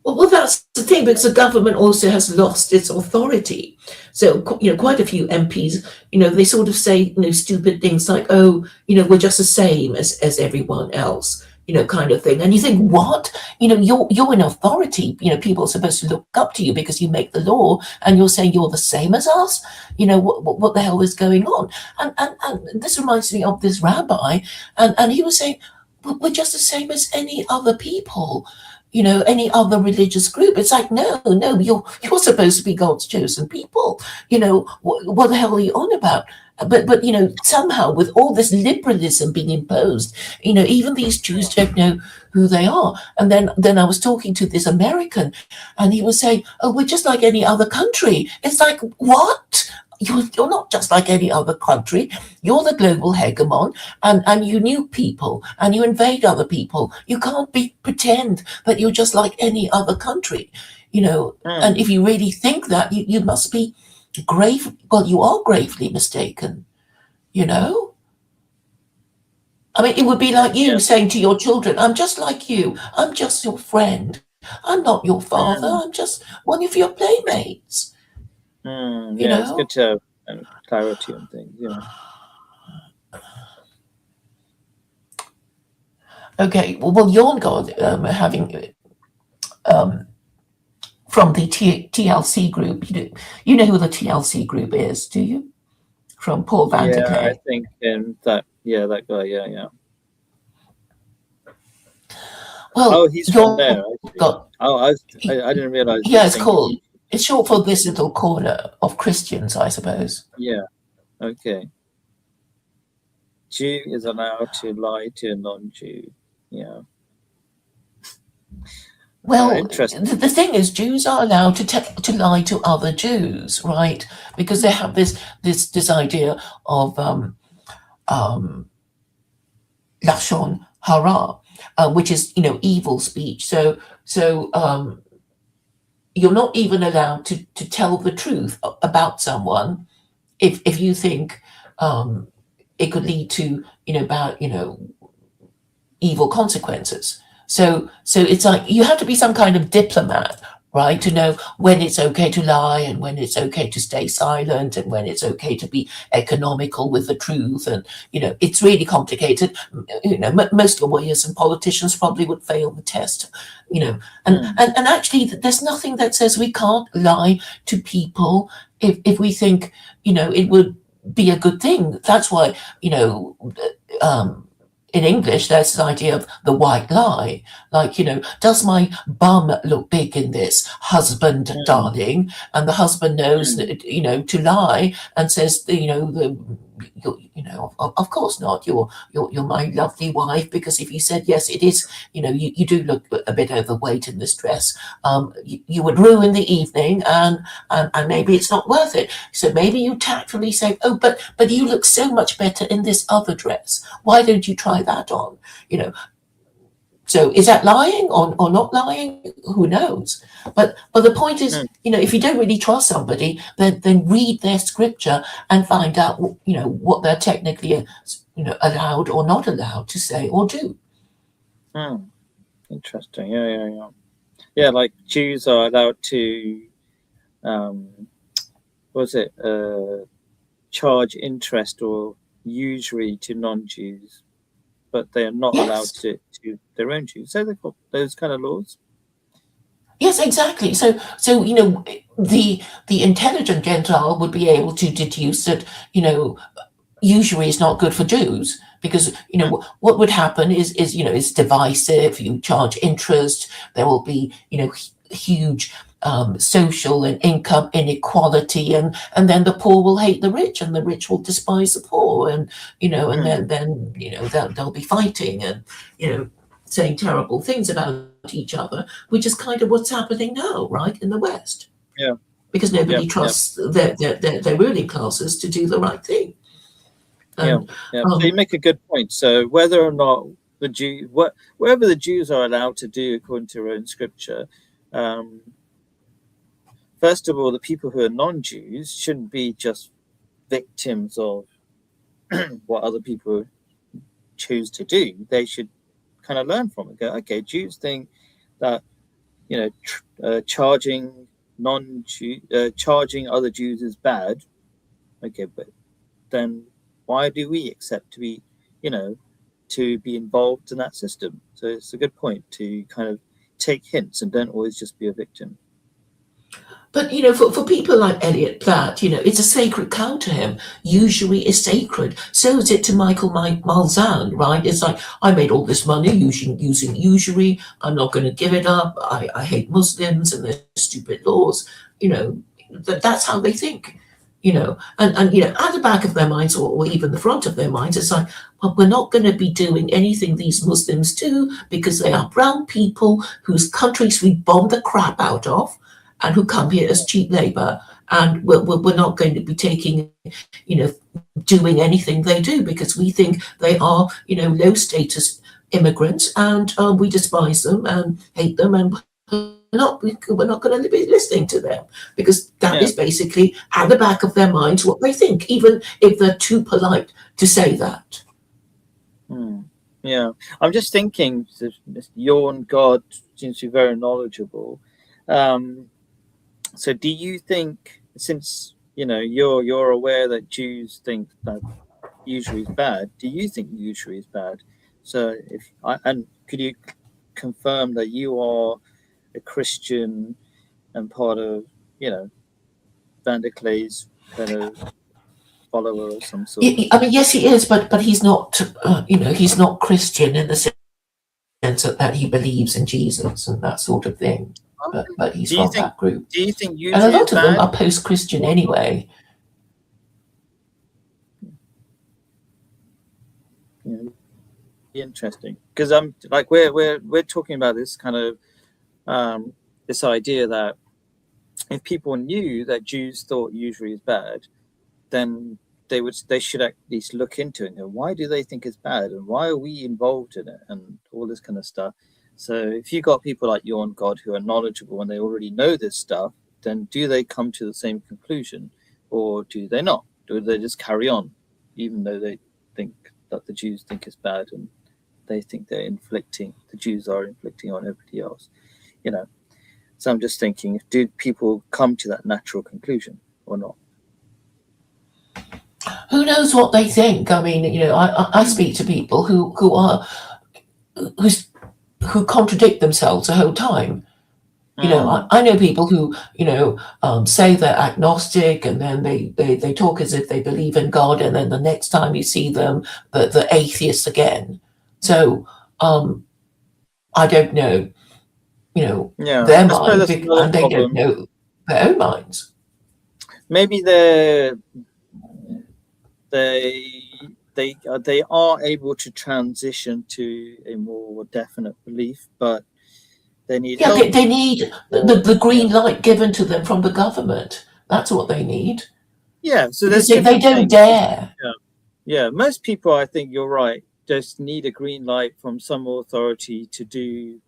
Well, that's the thing, because the government also has lost its authority. So, quite a few MPs, they sort of say, stupid things like, oh, we're just the same as everyone else. Kind of thing. And you think, what? You're an authority. People are supposed to look up to you because you make the law, and you're saying you're the same as us. What the hell is going on? And this reminds me of this rabbi, and he was saying, we're just the same as any other people. Any other religious group. It's like, no, you're supposed to be God's chosen people. What the hell are you on about? But somehow with all this liberalism being imposed, even these Jews don't know who they are. And then I was talking to this American, and he was saying, oh, we're just like any other country. It's like, what? You're not just like any other country. You're the global hegemon, and you nuke people and you invade other people. You can't pretend that you're just like any other country, And if you really think that, you must be you are gravely mistaken, I mean, it would be like you saying to your children, I'm just like you. I'm just your friend. I'm not your father. I'm just one of your playmates. It's good to have clarity on things. Okay, well, you're God having from the TLC group. You know who the TLC group is, do you? From Paul Van der Kay. I think that guy. Yeah. Well, he's from there. I didn't realize. Yeah, it's short for this little corner of Christians, I suppose. Yeah. Okay. Jew is allowed to lie to a non-Jew. Yeah. Well, Interesting. the thing is, Jews are allowed to lie to other Jews, right? Because they have this idea of um, lashon hara, which is evil speech. So you're not even allowed to tell the truth about someone if you think it could lead to bad evil consequences. So it's like you have to be some kind of diplomat, right, to know when it's okay to lie and when it's okay to stay silent and when it's okay to be economical with the truth. And it's really complicated. Most lawyers and politicians probably would fail the test. And actually, there's nothing that says we can't lie to people if we think it would be a good thing. That's why um, in English, there's this idea of the white lie. Like, does my bum look big in this, husband, darling? And the husband knows that, to lie and says, of course not. You're my lovely wife, because if you said yes, it is. You do look a bit overweight in this dress. You would ruin the evening, and maybe it's not worth it. So maybe you tactfully say, oh, but you look so much better in this other dress. Why don't you try that on? So is that lying or not lying? Who knows? But the point is, if you don't really trust somebody, then read their scripture and find out, what they're technically, allowed or not allowed to say or do. Interesting. Yeah. Like Jews are allowed to, charge interest or usury to non-Jews, but they are not allowed Yes. to their own Jews. So they've got those kind of laws. Yes, exactly. So the intelligent Gentile would be able to deduce that usury is not good for Jews, because what would happen is it's divisive. You charge interest. There will be huge social and income inequality, and then the poor will hate the rich, and the rich will despise the poor, and then they'll be fighting and saying terrible things about each other, which is kind of what's happening now, right, in the West. Yeah. Because nobody Yeah. trusts their ruling classes to do the right thing. Yeah. And, So you make a good point. So whether or not wherever the Jews are allowed to do according to their own scripture, first of all, the people who are non-Jews shouldn't be just victims of what other people choose to do. They should kind of learn from it. Go, okay, Jews think that charging charging other Jews is bad. Okay, but then why do we accept to be involved in that system? So it's a good point to kind of take hints and don't always just be a victim. but for people like Elliot Platt, it's a sacred cow to him. Usury is sacred. So is it to Michael Malzahn, right? It's like, I made all this money using usury. I'm not going to give it up. I hate Muslims and their stupid laws. That's how they think. And at the back of their minds, or even the front of their minds, it's like, well, we're not going to be doing anything these Muslims do, because they are brown people whose countries we bomb the crap out of, and who come here as cheap labor, and we're not going to be taking, doing anything they do, because we think they are, low status immigrants, and we despise them and hate them, and we're not going to be listening to them, because that is basically at the back of their minds what they think, even if they're too polite to say that. Yeah, I'm just thinking, your God seems to be very knowledgeable. So do you think, since you're aware that Jews think that usury is bad, do you think usury is bad? So and could you confirm that you are a Christian and part of Van der Clay's kind of follower of some sort? I mean, yes, he is, but he's not. He's not Christian in the sense that he believes in Jesus and that sort of thing. But he's from that group. Do you think And a usury is lot of them bad? are post-Christian anyway. Interesting, because I'm like we're talking about this kind of this idea that if people knew that Jews thought usury is bad, then they should at least look into it. Why do they think it's bad, and why are we involved in it, and all this kind of stuff. So if you got people like you on God who are knowledgeable and they already know this stuff, then do they come to the same conclusion, or do they not? Do they just carry on, even though they think that the Jews think it's bad and they think the Jews are inflicting on everybody else? So I'm just thinking, do people come to that natural conclusion or not? Who knows what they think? I mean, I speak to people who contradict themselves the whole time. I know people who say they're agnostic, and then they talk as if they believe in God, and then the next time you see them, the atheists again. So I don't know, their mind, and they don't know their own minds. Maybe they are able to transition to a more definite belief, but they need help. They need the green light given to them from the government. That's what they need. Yeah, so they don't dare. Yeah, most people, I think you're right, just need a green light from some authority to do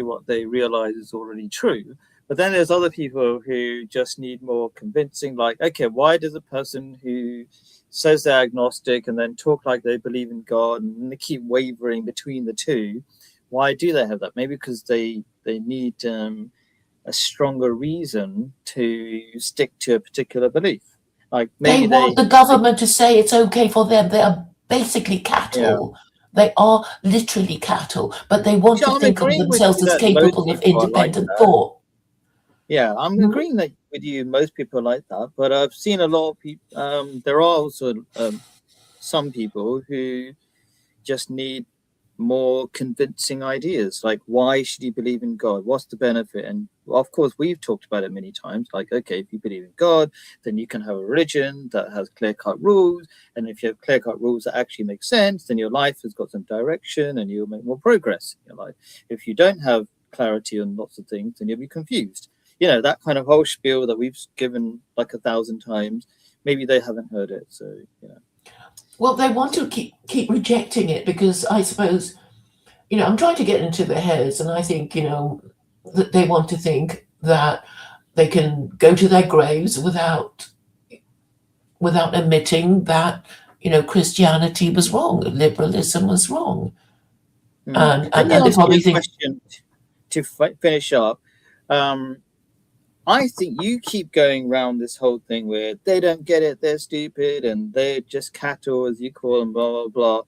what they realize is already true. But then there's other people who just need more convincing, like, okay, why does a person who says they're agnostic and then talk like they believe in God and they keep wavering between the two? Why do they have that? Maybe because they need a stronger reason to stick to a particular belief. Like maybe they want the government to say it's okay for them. They are basically cattle. Yeah. They are literally cattle, but they want to think of themselves as capable of independent thought. Yeah, I'm agreeing with you. Most people are like that, but I've seen a lot of people. There are also some people who just need more convincing ideas, like why should you believe in God? What's the benefit? And of course, we've talked about it many times. Like, okay, if you believe in God, then you can have a religion that has clear-cut rules, and if you have clear-cut rules that actually make sense, then your life has got some direction, and you'll make more progress in your life. If you don't have clarity on lots of things, then you'll be confused. That kind of whole spiel that we've given like 1,000 times. Maybe they haven't heard it, so Well, they want to keep rejecting it because I suppose, I'm trying to get into their heads, and I think, that they want to think that they can go to their graves without admitting that, Christianity was wrong, liberalism was wrong. And they probably think. Question to finish up. I think you keep going around this whole thing where they don't get it, they're stupid, and they're just cattle, as you call them, blah, blah, blah.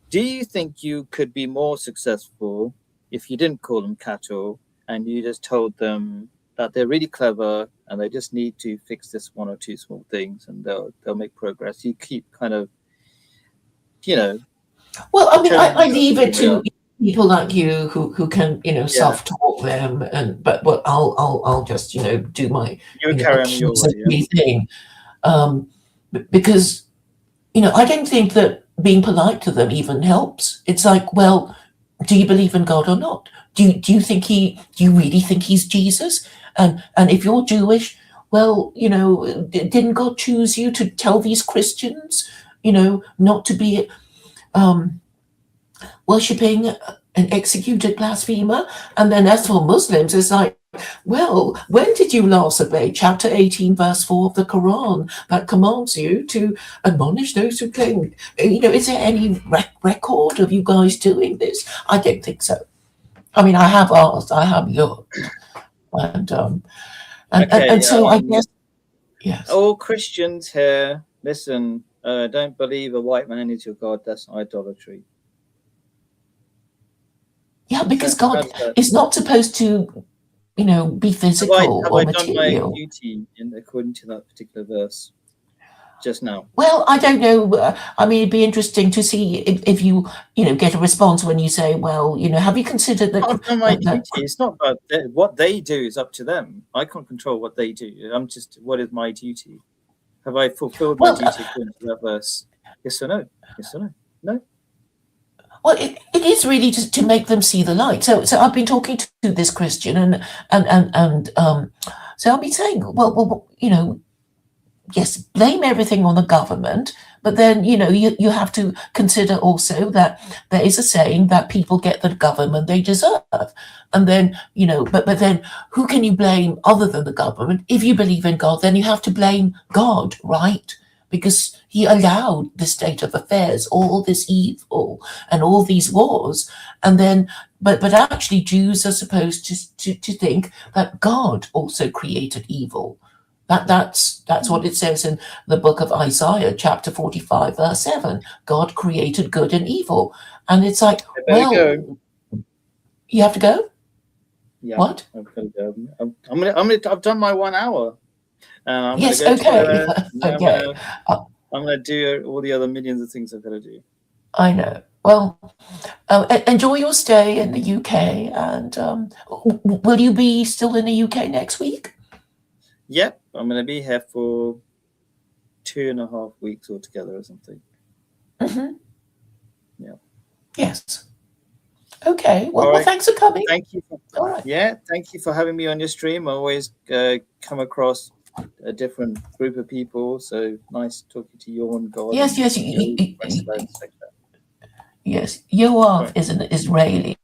Do you think you could be more successful if you didn't call them cattle and you just told them that they're really clever and they just need to fix this one or two small things and they'll make progress? You keep kind of, Well, I mean, I leave it to people like you who can self-talk them, but I'll just do my carry on your way, thing, because I don't think that being polite to them even helps. It's like, well, do you believe in God or not? Do you really think he's Jesus? And if you're Jewish, well, didn't God choose you to tell these Christians not to be worshipping an executed blasphemer? And then as for Muslims, it's like, well, when did you last obey chapter 18, verse 4 of the Quran that commands you to admonish those who claim? Is there any record of you guys doing this? I don't think so. I mean, I have asked, I have looked, and so I guess, yes. All Christians here, listen, don't believe a white man is your God. That's idolatry. Yeah, because God is not supposed to, be physical or material. Have I done my duty according to that particular verse just now? Well, I don't know. I mean, it'd be interesting to see if you, get a response when you say, well, have you considered that? I've done my duty. It's not about what they do is up to them. I can't control what they do. I'm just, what is my duty? Have I fulfilled my duty according to that verse? Yes or no? Yes or no? No. Well, it is really just to make them see the light. So I've been talking to this Christian, and so I'll be saying, well, yes, blame everything on the government, but then you have to consider also that there is a saying that people get the government they deserve, and then but then who can you blame other than the government? If you believe in God, then you have to blame God, right? Because he allowed this state of affairs, all this evil and all these wars, and then but actually Jews are supposed to think that God also created evil. That's what it says in the book of Isaiah, chapter 45, verse 7. God created good and evil. And it's like, I better well, go. you have to go? Yeah, What? I've got to go. I've done my 1 hour. I'm Yes, gonna go to okay. toilet, and then Okay. I'm gonna do all the other millions of things I've got to do. I know. Well, enjoy your stay in the UK. And will you be still in the UK next week? Yep, I'm gonna be here for 2.5 weeks altogether or something. Mm-hmm. Yeah. Yes. Okay. Well, All right. thanks for coming. Thank you. All right. Yeah, thank you for having me on your stream. I always come across a different group of people, so nice talking to you on God. Yes, yes. Yes. Yoav is an Israeli,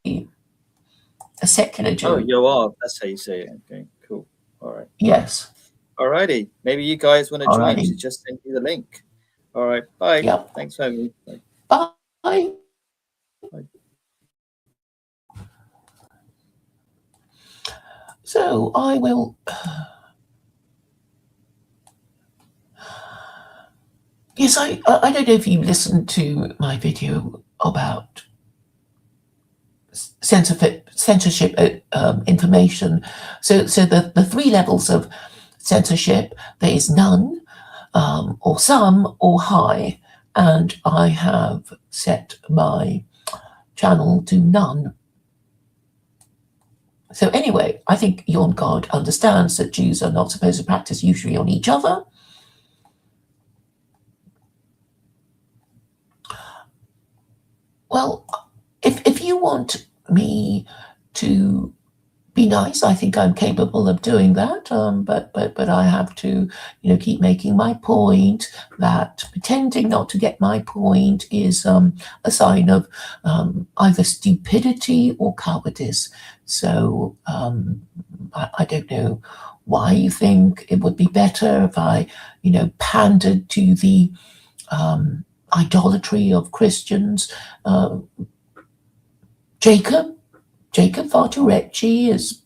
a secular Jew. Oh, Yoav, that's how you say it. Okay, cool. All right. Yes. Alrighty. Maybe you guys want to join. Alrighty. Just send me the link. All right. Bye. Yep. Thanks for having me. Bye. Bye. Bye. So I will. Yes, I don't know if you listened to my video about censorship information. So the three levels of censorship, there is none, or some, or high, and I have set my channel to none. So anyway, I think your God understands that Jews are not supposed to practice usury on each other. Well, if you want me to be nice, I think I'm capable of doing that. But I have to, keep making my point. That pretending not to get my point is a sign of either stupidity or cowardice. So I don't know why you think it would be better if I, pandered to the idolatry of Christians. Jacob Varturecci is,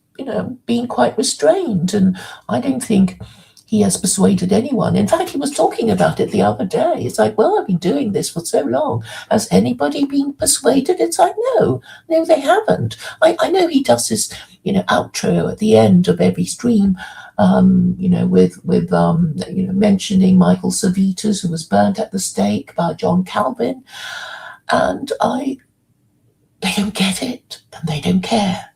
being quite restrained, and I don't think he has persuaded anyone. In fact, he was talking about it the other day. It's like, well, I've been doing this for so long. Has anybody been persuaded? It's like, no, they haven't. I know he does this, outro at the end of every stream, with mentioning Michael Servetus, who was burnt at the stake by John Calvin, and they don't get it, and they don't care.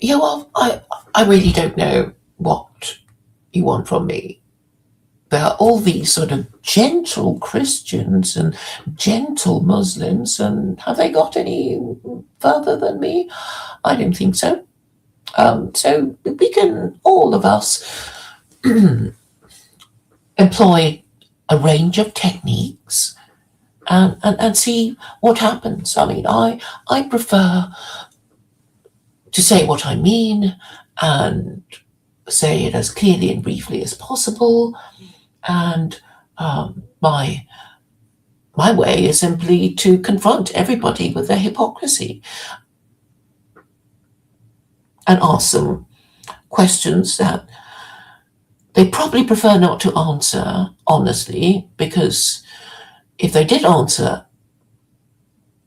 Well, I really don't know what you want from me. There are all these sort of gentle Christians and gentle Muslims, and have they got any further than me? I don't think so. So we can, all of us, employ a range of techniques and see what happens. I mean, I prefer to say what I mean and say it as clearly and briefly as possible. And my way is simply to confront everybody with their hypocrisy and ask them questions that they probably prefer not to answer honestly, because if they did answer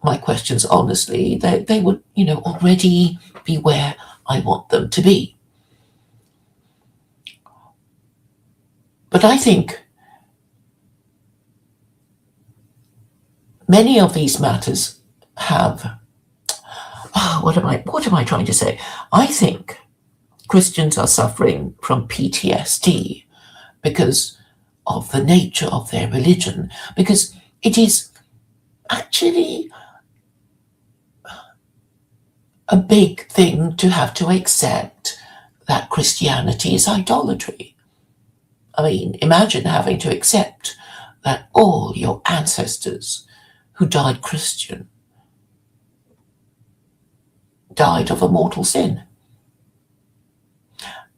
my questions honestly, they would, already be where I want them to be. But I think many of these matters have, what am I trying to say? I think Christians are suffering from PTSD because of the nature of their religion, because it is actually a big thing to have to accept that Christianity is idolatry. I mean, imagine having to accept that all your ancestors who died Christian died of a mortal sin.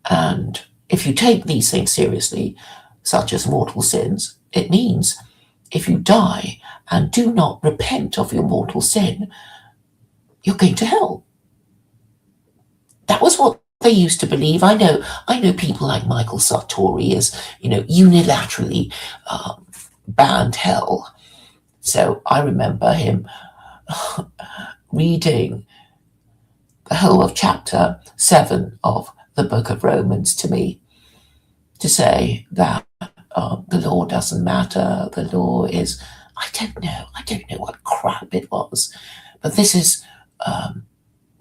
And if you take these things seriously, such as mortal sins, it means if you die and do not repent of your mortal sin, you're going to hell. That was what they used to believe. I know people like Michael Sartori is, unilaterally banned hell. So I remember him reading the whole of chapter 7 of the book of Romans to me to say that the law doesn't matter. The law is, I don't know what crap it was, but this is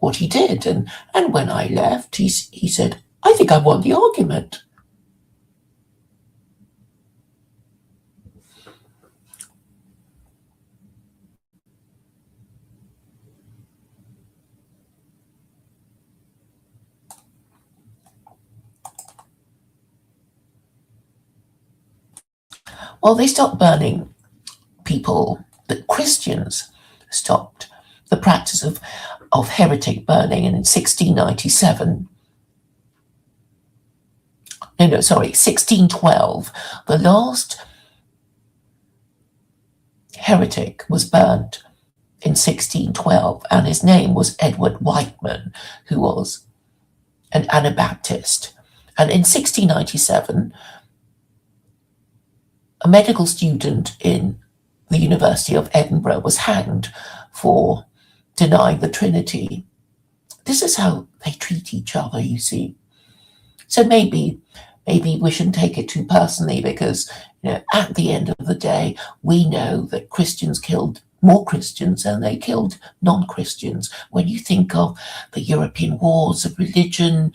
what he did. And when I left, he said, I think I won the argument. Well, they stopped burning people, the Christians stopped the practice of heretic burning. And in 1697, no, sorry, 1612, the last heretic was burned in 1612, and his name was Edward Whiteman, who was an Anabaptist. And in 1697, a medical student in the University of Edinburgh was hanged for denying the Trinity. This is how they treat each other, you see. So maybe we shouldn't take it too personally, because at the end of the day, we know that Christians killed more Christians than they killed non-Christians. When you think of the European wars of religion,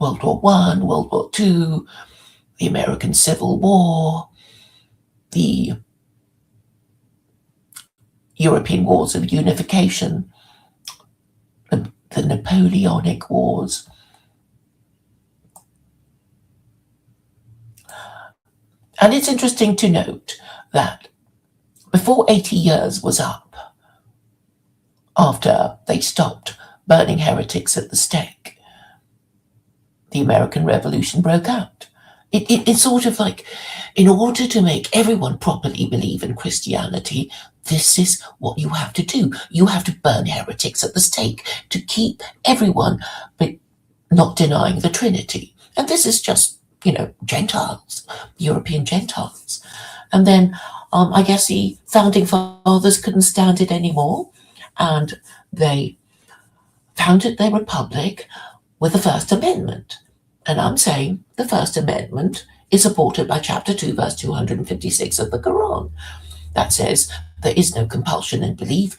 World War I, World War II, the American Civil War, the European wars of unification, the Napoleonic Wars. And it's interesting to note that before 80 years was up, after they stopped burning heretics at the stake, the American Revolution broke out. It's sort of like, in order to make everyone properly believe in Christianity, this is what you have to do. You have to burn heretics at the stake to keep everyone not denying the Trinity. And this is just, Gentiles, European Gentiles. And then I guess the founding fathers couldn't stand it anymore, and they founded their republic with the First Amendment. And I'm saying the First Amendment is supported by chapter 2, verse 256 of the Quran. That says there is no compulsion in belief.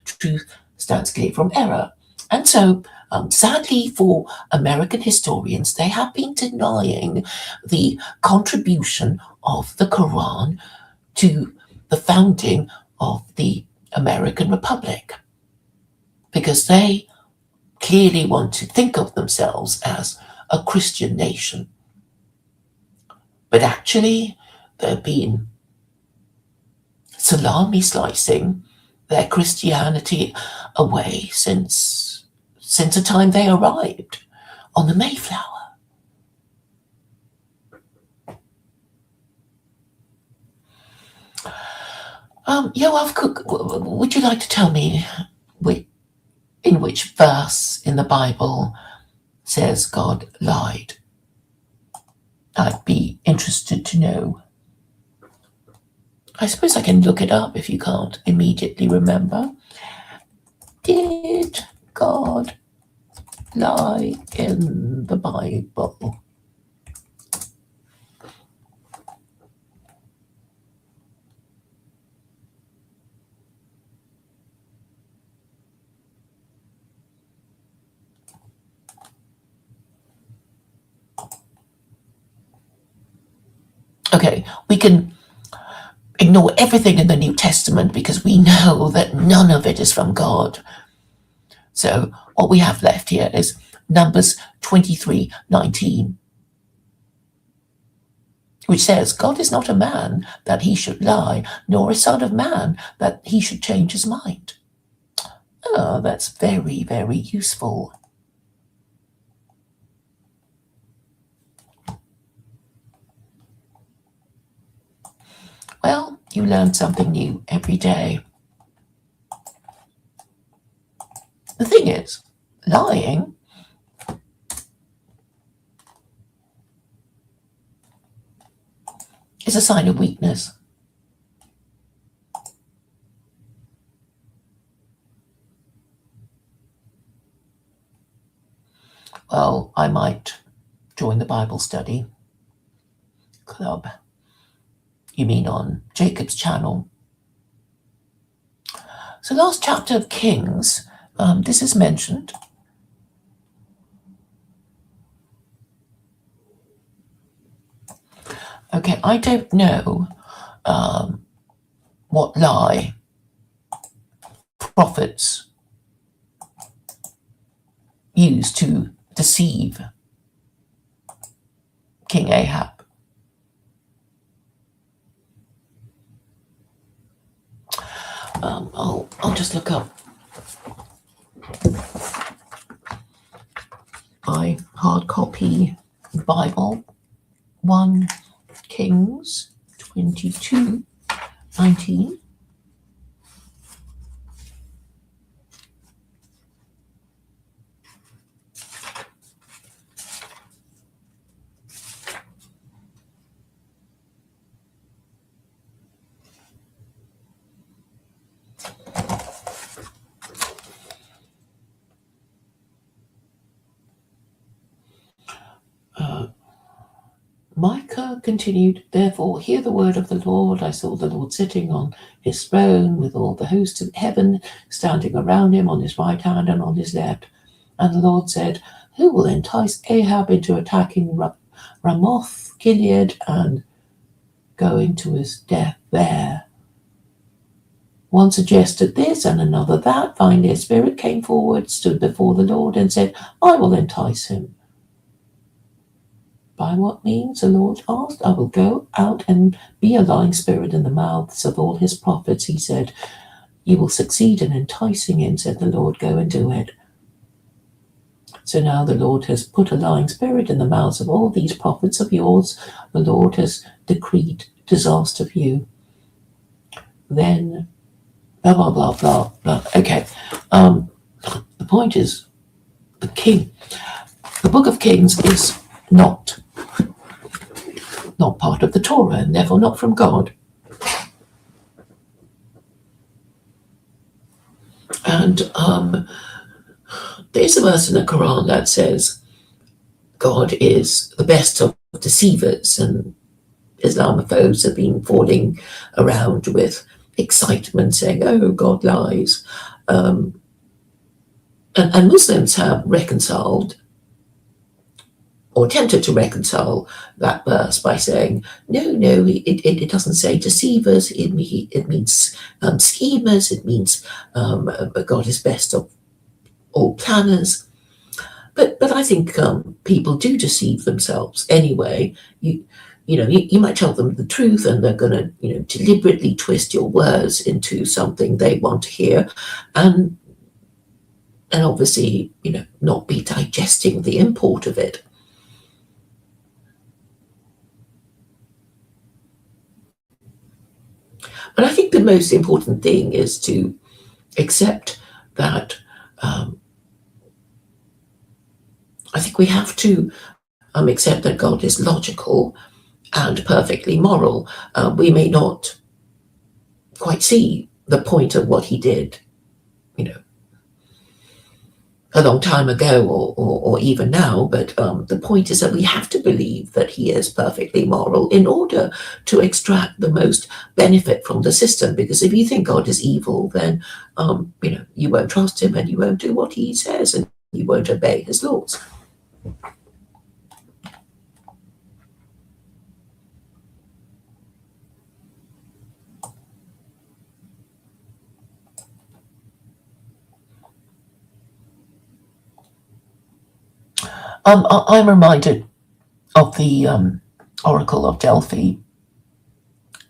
Truth stands clear from error. And so, sadly for American historians, they have been denying the contribution of the Quran to the founding of the American Republic, because they clearly want to think of themselves as a Christian nation. But actually, they've been salami slicing their Christianity away since the time they arrived on the Mayflower. Yoav Cook, would you like to tell me in which verse in the Bible says God lied? I'd be interested to know. I suppose I can look it up if you can't immediately remember. Did God lie in the Bible? Okay, we can ignore everything in the New Testament because we know that none of it is from God. So what we have left here is Numbers 23:19, which says, God is not a man that he should lie, nor a son of man that he should change his mind. Oh, that's very, very useful. Well, you learn something new every day. The thing is, lying is a sign of weakness. Well, I might join the Bible study club. You mean on Jacob's channel? So last chapter of Kings, this is mentioned. Okay, I don't know what lie prophets use to deceive King Ahab. I'll just look up my hard copy Bible, 1 Kings 22:19. Micah continued, therefore, hear the word of the Lord. I saw the Lord sitting on his throne with all the hosts of heaven standing around him on his right hand and on his left. And the Lord said, who will entice Ahab into attacking Ramoth Gilead and going to his death there? One suggested this and another that. Finally, a spirit came forward, stood before the Lord and said, I will entice him. By what means? The Lord asked. I will go out and be a lying spirit in the mouths of all his prophets, he said. You will succeed in enticing him, said the Lord. Go and do it. So now the Lord has put a lying spirit in the mouths of all these prophets of yours. The Lord has decreed disaster for you. Then, blah, blah, blah, blah, blah. Okay. The point is, the book of Kings is not part of the Torah, and therefore not from God. And there's a verse in the Quran that says God is the best of deceivers, and Islamophobes have been falling around with excitement saying, oh, God lies. And Muslims have reconciled or attempted to reconcile that verse by saying, no, it doesn't say deceivers, it means schemers, it means God is best of all planners. But I think people do deceive themselves anyway. You might tell them the truth and they're going to deliberately twist your words into something they want to hear, and obviously not be digesting the import of it. But I think the most important thing is to accept that I think we have to accept that God is logical and perfectly moral. We may not quite see the point of what he did, a long time ago or even now, but the point is that we have to believe that he is perfectly moral in order to extract the most benefit from the system. Because if you think God is evil, then you won't trust him and you won't do what he says and you won't obey his laws. I'm reminded of the Oracle of Delphi.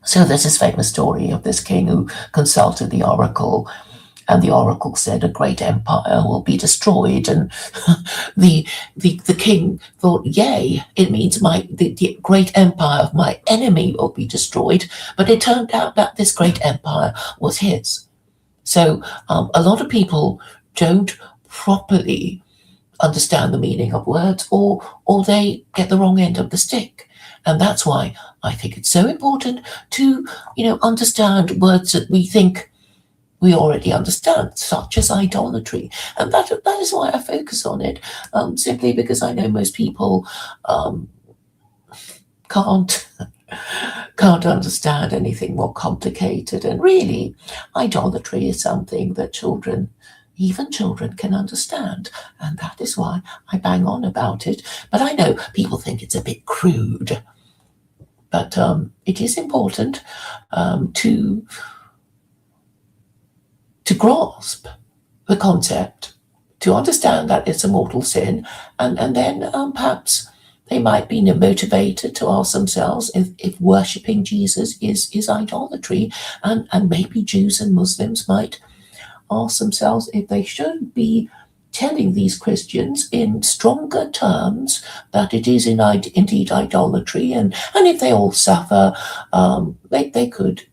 So there's this famous story of this king who consulted the oracle, and the oracle said a great empire will be destroyed, and the king thought, yay, it means the great empire of my enemy will be destroyed. But it turned out that this great empire was his. So a lot of people don't properly understand the meaning of words, or they get the wrong end of the stick. And that's why I think it's so important to, understand words that we think we already understand, such as idolatry. And that is why I focus on it, simply because I know most people can't can't understand anything more complicated. And really, idolatry is something that even children can understand. And that is why I bang on about it. But I know people think it's a bit crude. But it is important to grasp the concept, to understand that it's a mortal sin, and then perhaps they might be motivated to ask themselves if worshipping Jesus is idolatry, and maybe Jews and Muslims might ask themselves if they should be telling these Christians in stronger terms that it is indeed idolatry, and if they all suffer, they could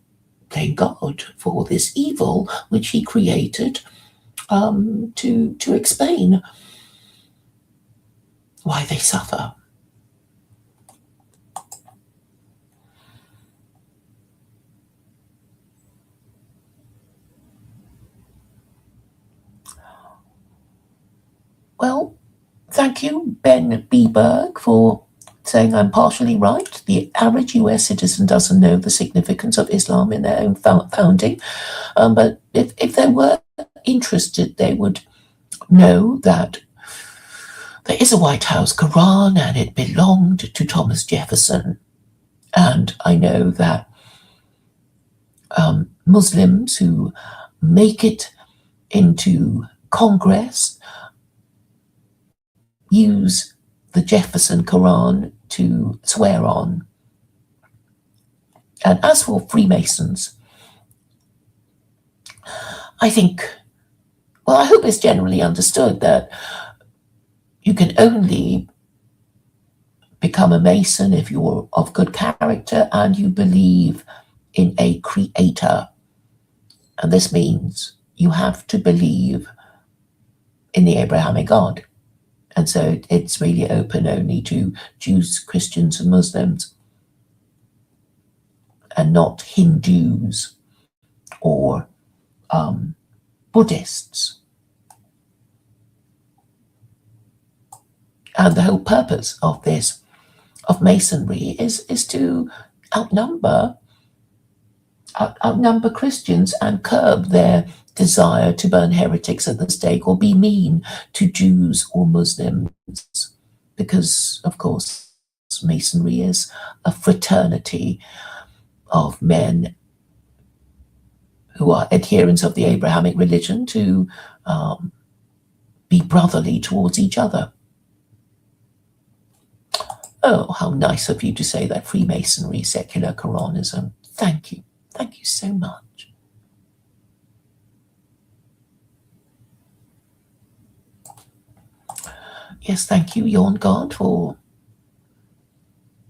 blame God for this evil which he created, to explain why they suffer. Well, thank you, Ben Bieberg, for saying I'm partially right. The average US citizen doesn't know the significance of Islam in their own founding. But if they were interested, they would know that there is a White House Quran and it belonged to Thomas Jefferson. And I know that Muslims who make it into Congress use the Jefferson Quran to swear on. And as for Freemasons, I hope it's generally understood that you can only become a Mason if you're of good character and you believe in a creator. And this means you have to believe in the Abrahamic God. And so it's really open only to Jews, Christians, and Muslims, and not Hindus or Buddhists. And the whole purpose of Masonry is to outnumber Christians and curb their desire to burn heretics at the stake or be mean to Jews or Muslims, because, of course, Masonry is a fraternity of men who are adherents of the Abrahamic religion to be brotherly towards each other. Oh, how nice of you to say that Freemasonry is secular Quranism. Thank you. Thank you so much. Yes, thank you, Yon God, for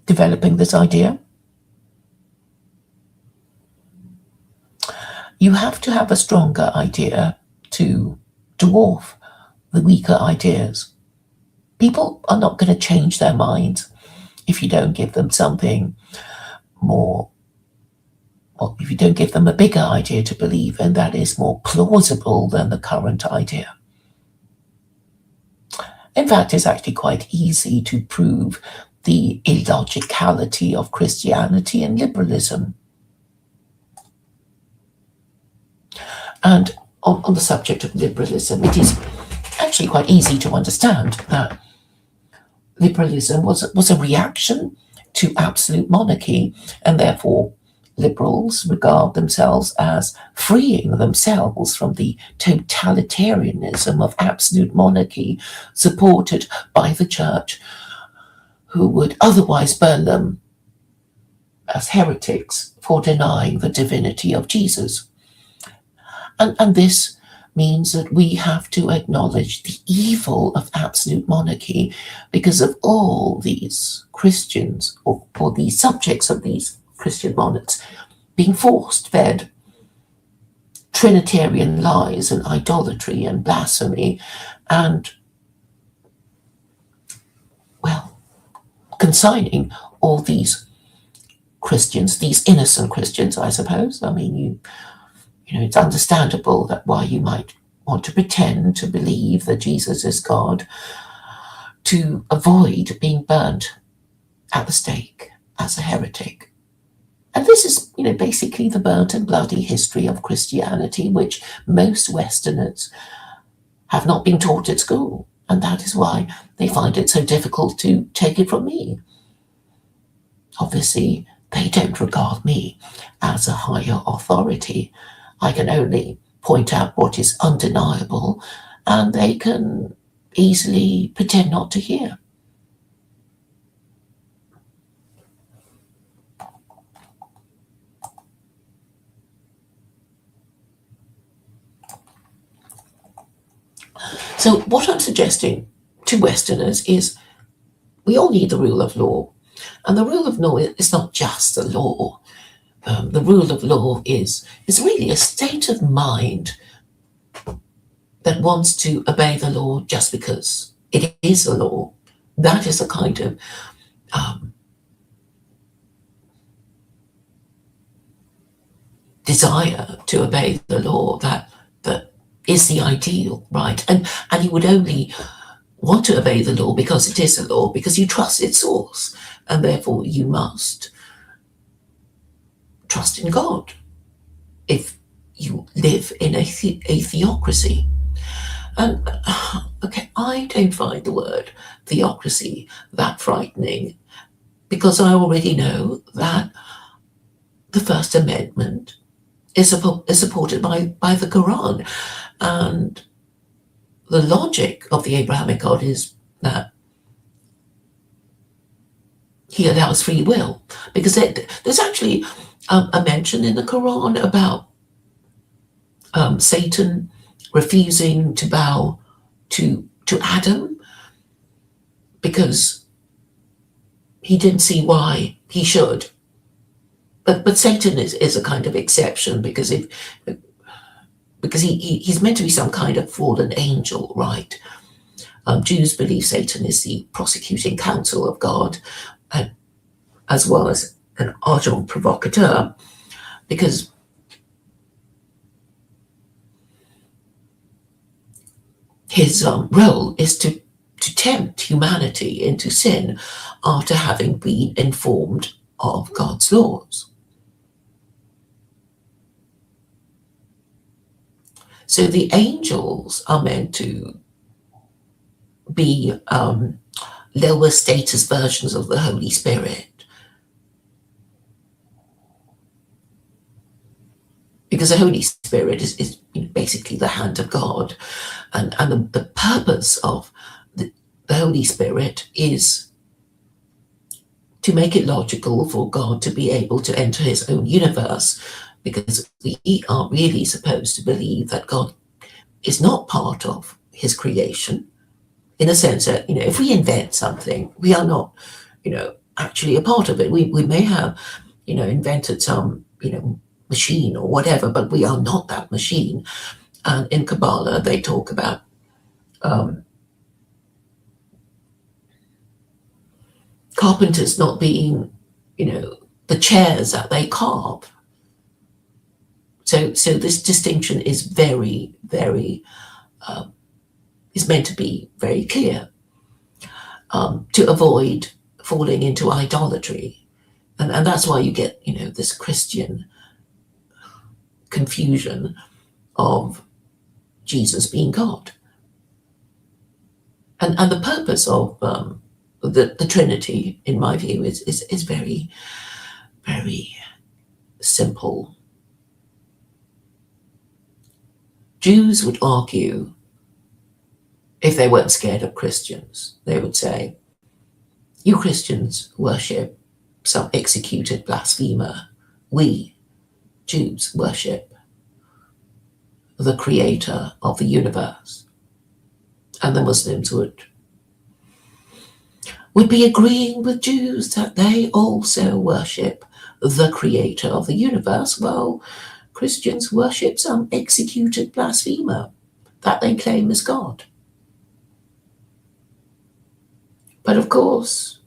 developing this idea. You have to have a stronger idea to dwarf the weaker ideas. People are not going to change their minds if you don't give them something more, well, if you don't give them a bigger idea to believe in that is more plausible than the current idea. In fact, it's actually quite easy to prove the illogicality of Christianity and liberalism. And on the subject of liberalism, it is actually quite easy to understand that liberalism was a reaction to absolute monarchy, and therefore liberals regard themselves as freeing themselves from the totalitarianism of absolute monarchy supported by the church, who would otherwise burn them as heretics for denying the divinity of Jesus. And this means that we have to acknowledge the evil of absolute monarchy because of all these Christians or the subjects of these Christian monarchs being force-fed Trinitarian lies and idolatry and blasphemy and, well, consigning all these Christians, these innocent Christians, I suppose. I mean, you know, it's understandable that why you might want to pretend to believe that Jesus is God to avoid being burnt at the stake as a heretic. And this is, you know, basically the burnt and bloody history of Christianity, which most Westerners have not been taught at school. And that is why they find it so difficult to take it from me. Obviously, they don't regard me as a higher authority. I can only point out what is undeniable, and they can easily pretend not to hear. So what I'm suggesting to Westerners is we all need the rule of law. And the rule of law is not just a law. The rule of law is really a state of mind that wants to obey the law just because it is a law. That is a kind of desire to obey the law that is the ideal, right? And you would only want to obey the law because it is a law, because you trust its source, and therefore you must trust in God if you live in a theocracy. And okay, I don't find the word theocracy that frightening because I already know that the First Amendment is supported by the Quran. And the logic of the Abrahamic God is that he allows free will. Because there's actually a mention in the Quran about Satan refusing to bow to Adam because he didn't see why he should. But Satan is a kind of exception because he's meant to be some kind of fallen angel, right? Jews believe Satan is the prosecuting counsel of God, as well as an agent provocateur, because his role is to tempt humanity into sin after having been informed of God's laws. So the angels are meant to be lower status versions of the Holy Spirit. Because the Holy Spirit is basically the hand of God. And the purpose of the Holy Spirit is to make it logical for God to be able to enter his own universe, because we are really supposed to believe that God is not part of his creation, in a sense that, if we invent something, we are not, actually a part of it. We may have, invented some, machine or whatever, but we are not that machine. And in Kabbalah, they talk about carpenters not being, the chairs that they carve. So this distinction is very, very, is meant to be very clear, to avoid falling into idolatry. And that's why you get, this Christian confusion of Jesus being God. And the purpose of the Trinity, in my view, is very, very simple. Jews would argue, if they weren't scared of Christians, they would say, you Christians worship some executed blasphemer. We, Jews, worship the creator of the universe. And the Muslims would be agreeing with Jews that they also worship the creator of the universe, while Christians worship some executed blasphemer that they claim is God. But of course,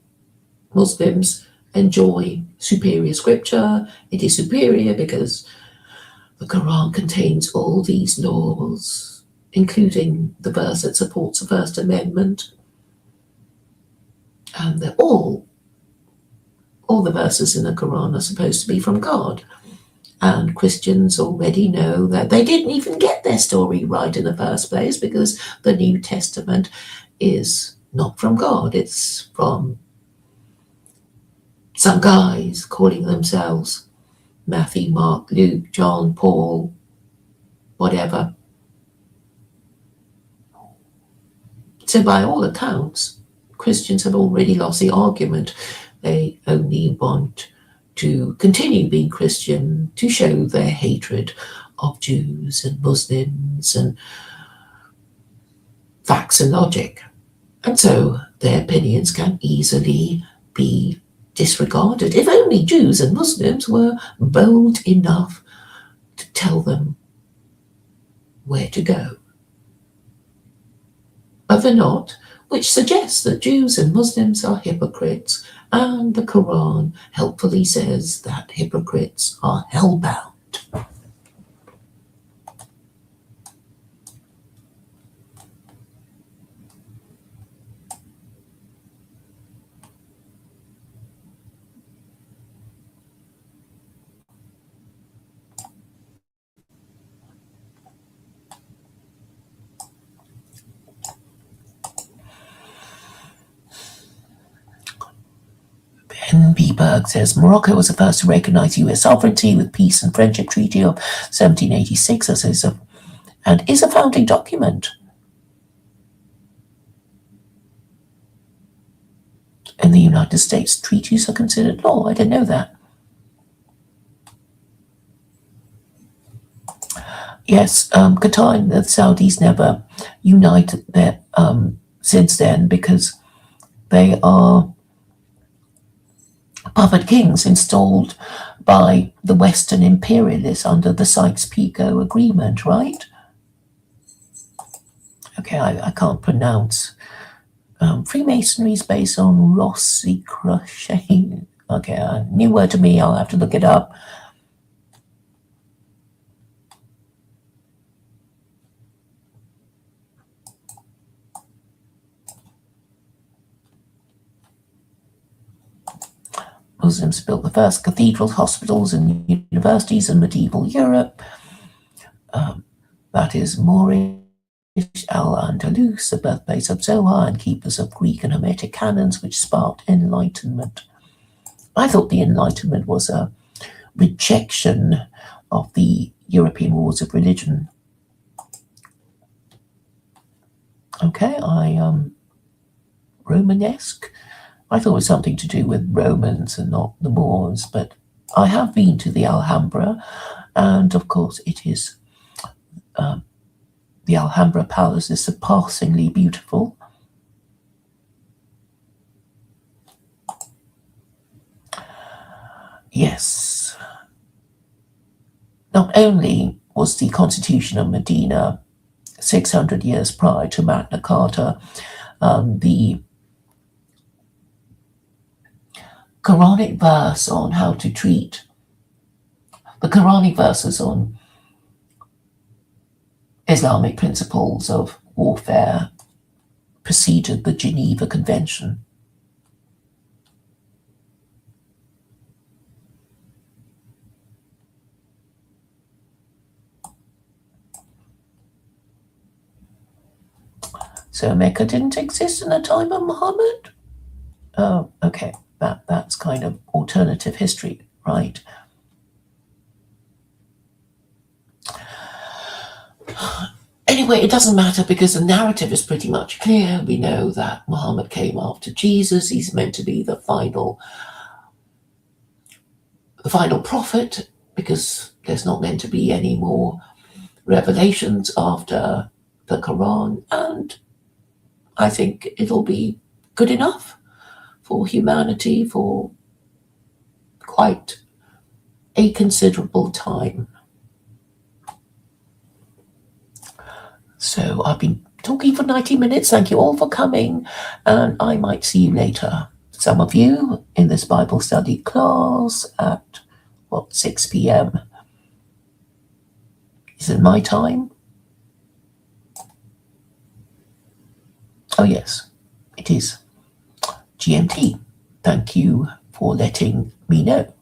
Muslims enjoy superior scripture. It is superior because the Quran contains all these laws, including the verse that supports the First Amendment. And they're all the verses in the Quran are supposed to be from God. And Christians already know that they didn't even get their story right in the first place, because the New Testament is not from God. It's from some guys calling themselves Matthew, Mark, Luke, John, Paul, whatever. So by all accounts, Christians have already lost the argument. They only want to continue being Christian to show their hatred of Jews and Muslims and facts and logic. And so their opinions can easily be disregarded. If only Jews and Muslims were bold enough to tell them where to go. But they're not, which suggests that Jews and Muslims are hypocrites, and the Quran helpfully says that hypocrites are hellbound. Ben B. Berg says Morocco was the first to recognize US sovereignty with Peace and Friendship Treaty of 1786 and is a founding document. In the United States, treaties are considered law. I didn't know that. Yes, Qatar and the Saudis never united since then, because they are puppet kings installed by the Western imperialists under the Sykes-Picot Agreement, right? Okay, I can't pronounce. Freemasonry is based on Rosicrucian. Okay, a new word to me. I'll have to look it up. Muslims built the first cathedrals, hospitals, and universities in medieval Europe. That is Moorish Al-Andalus, the birthplace of Zohar and keepers of Greek and Hermetic canons, which sparked Enlightenment. I thought the Enlightenment was a rejection of the European wars of religion. Okay, Romanesque. I thought it was something to do with Romans and not the Moors, but I have been to the Alhambra, and of course it is, the Alhambra Palace is surpassingly beautiful. Yes. Not only was the Constitution of Medina 600 years prior to Magna Carta, the Quranic verse on how to treat, the Quranic verses on Islamic principles of warfare preceded the Geneva Convention. So Mecca didn't exist in the time of Muhammad? Oh, okay. That's kind of alternative history, right? Anyway, it doesn't matter because the narrative is pretty much clear. We know that Muhammad came after Jesus. He's meant to be the final prophet, because there's not meant to be any more revelations after the Quran. And I think it'll be good enough for humanity for quite a considerable time. So I've been talking for 90 minutes. Thank you all for coming, and I might see you later. Some of you in this Bible study class at 6 p.m. Is it my time? Oh, yes, it is GMT. Thank you for letting me know.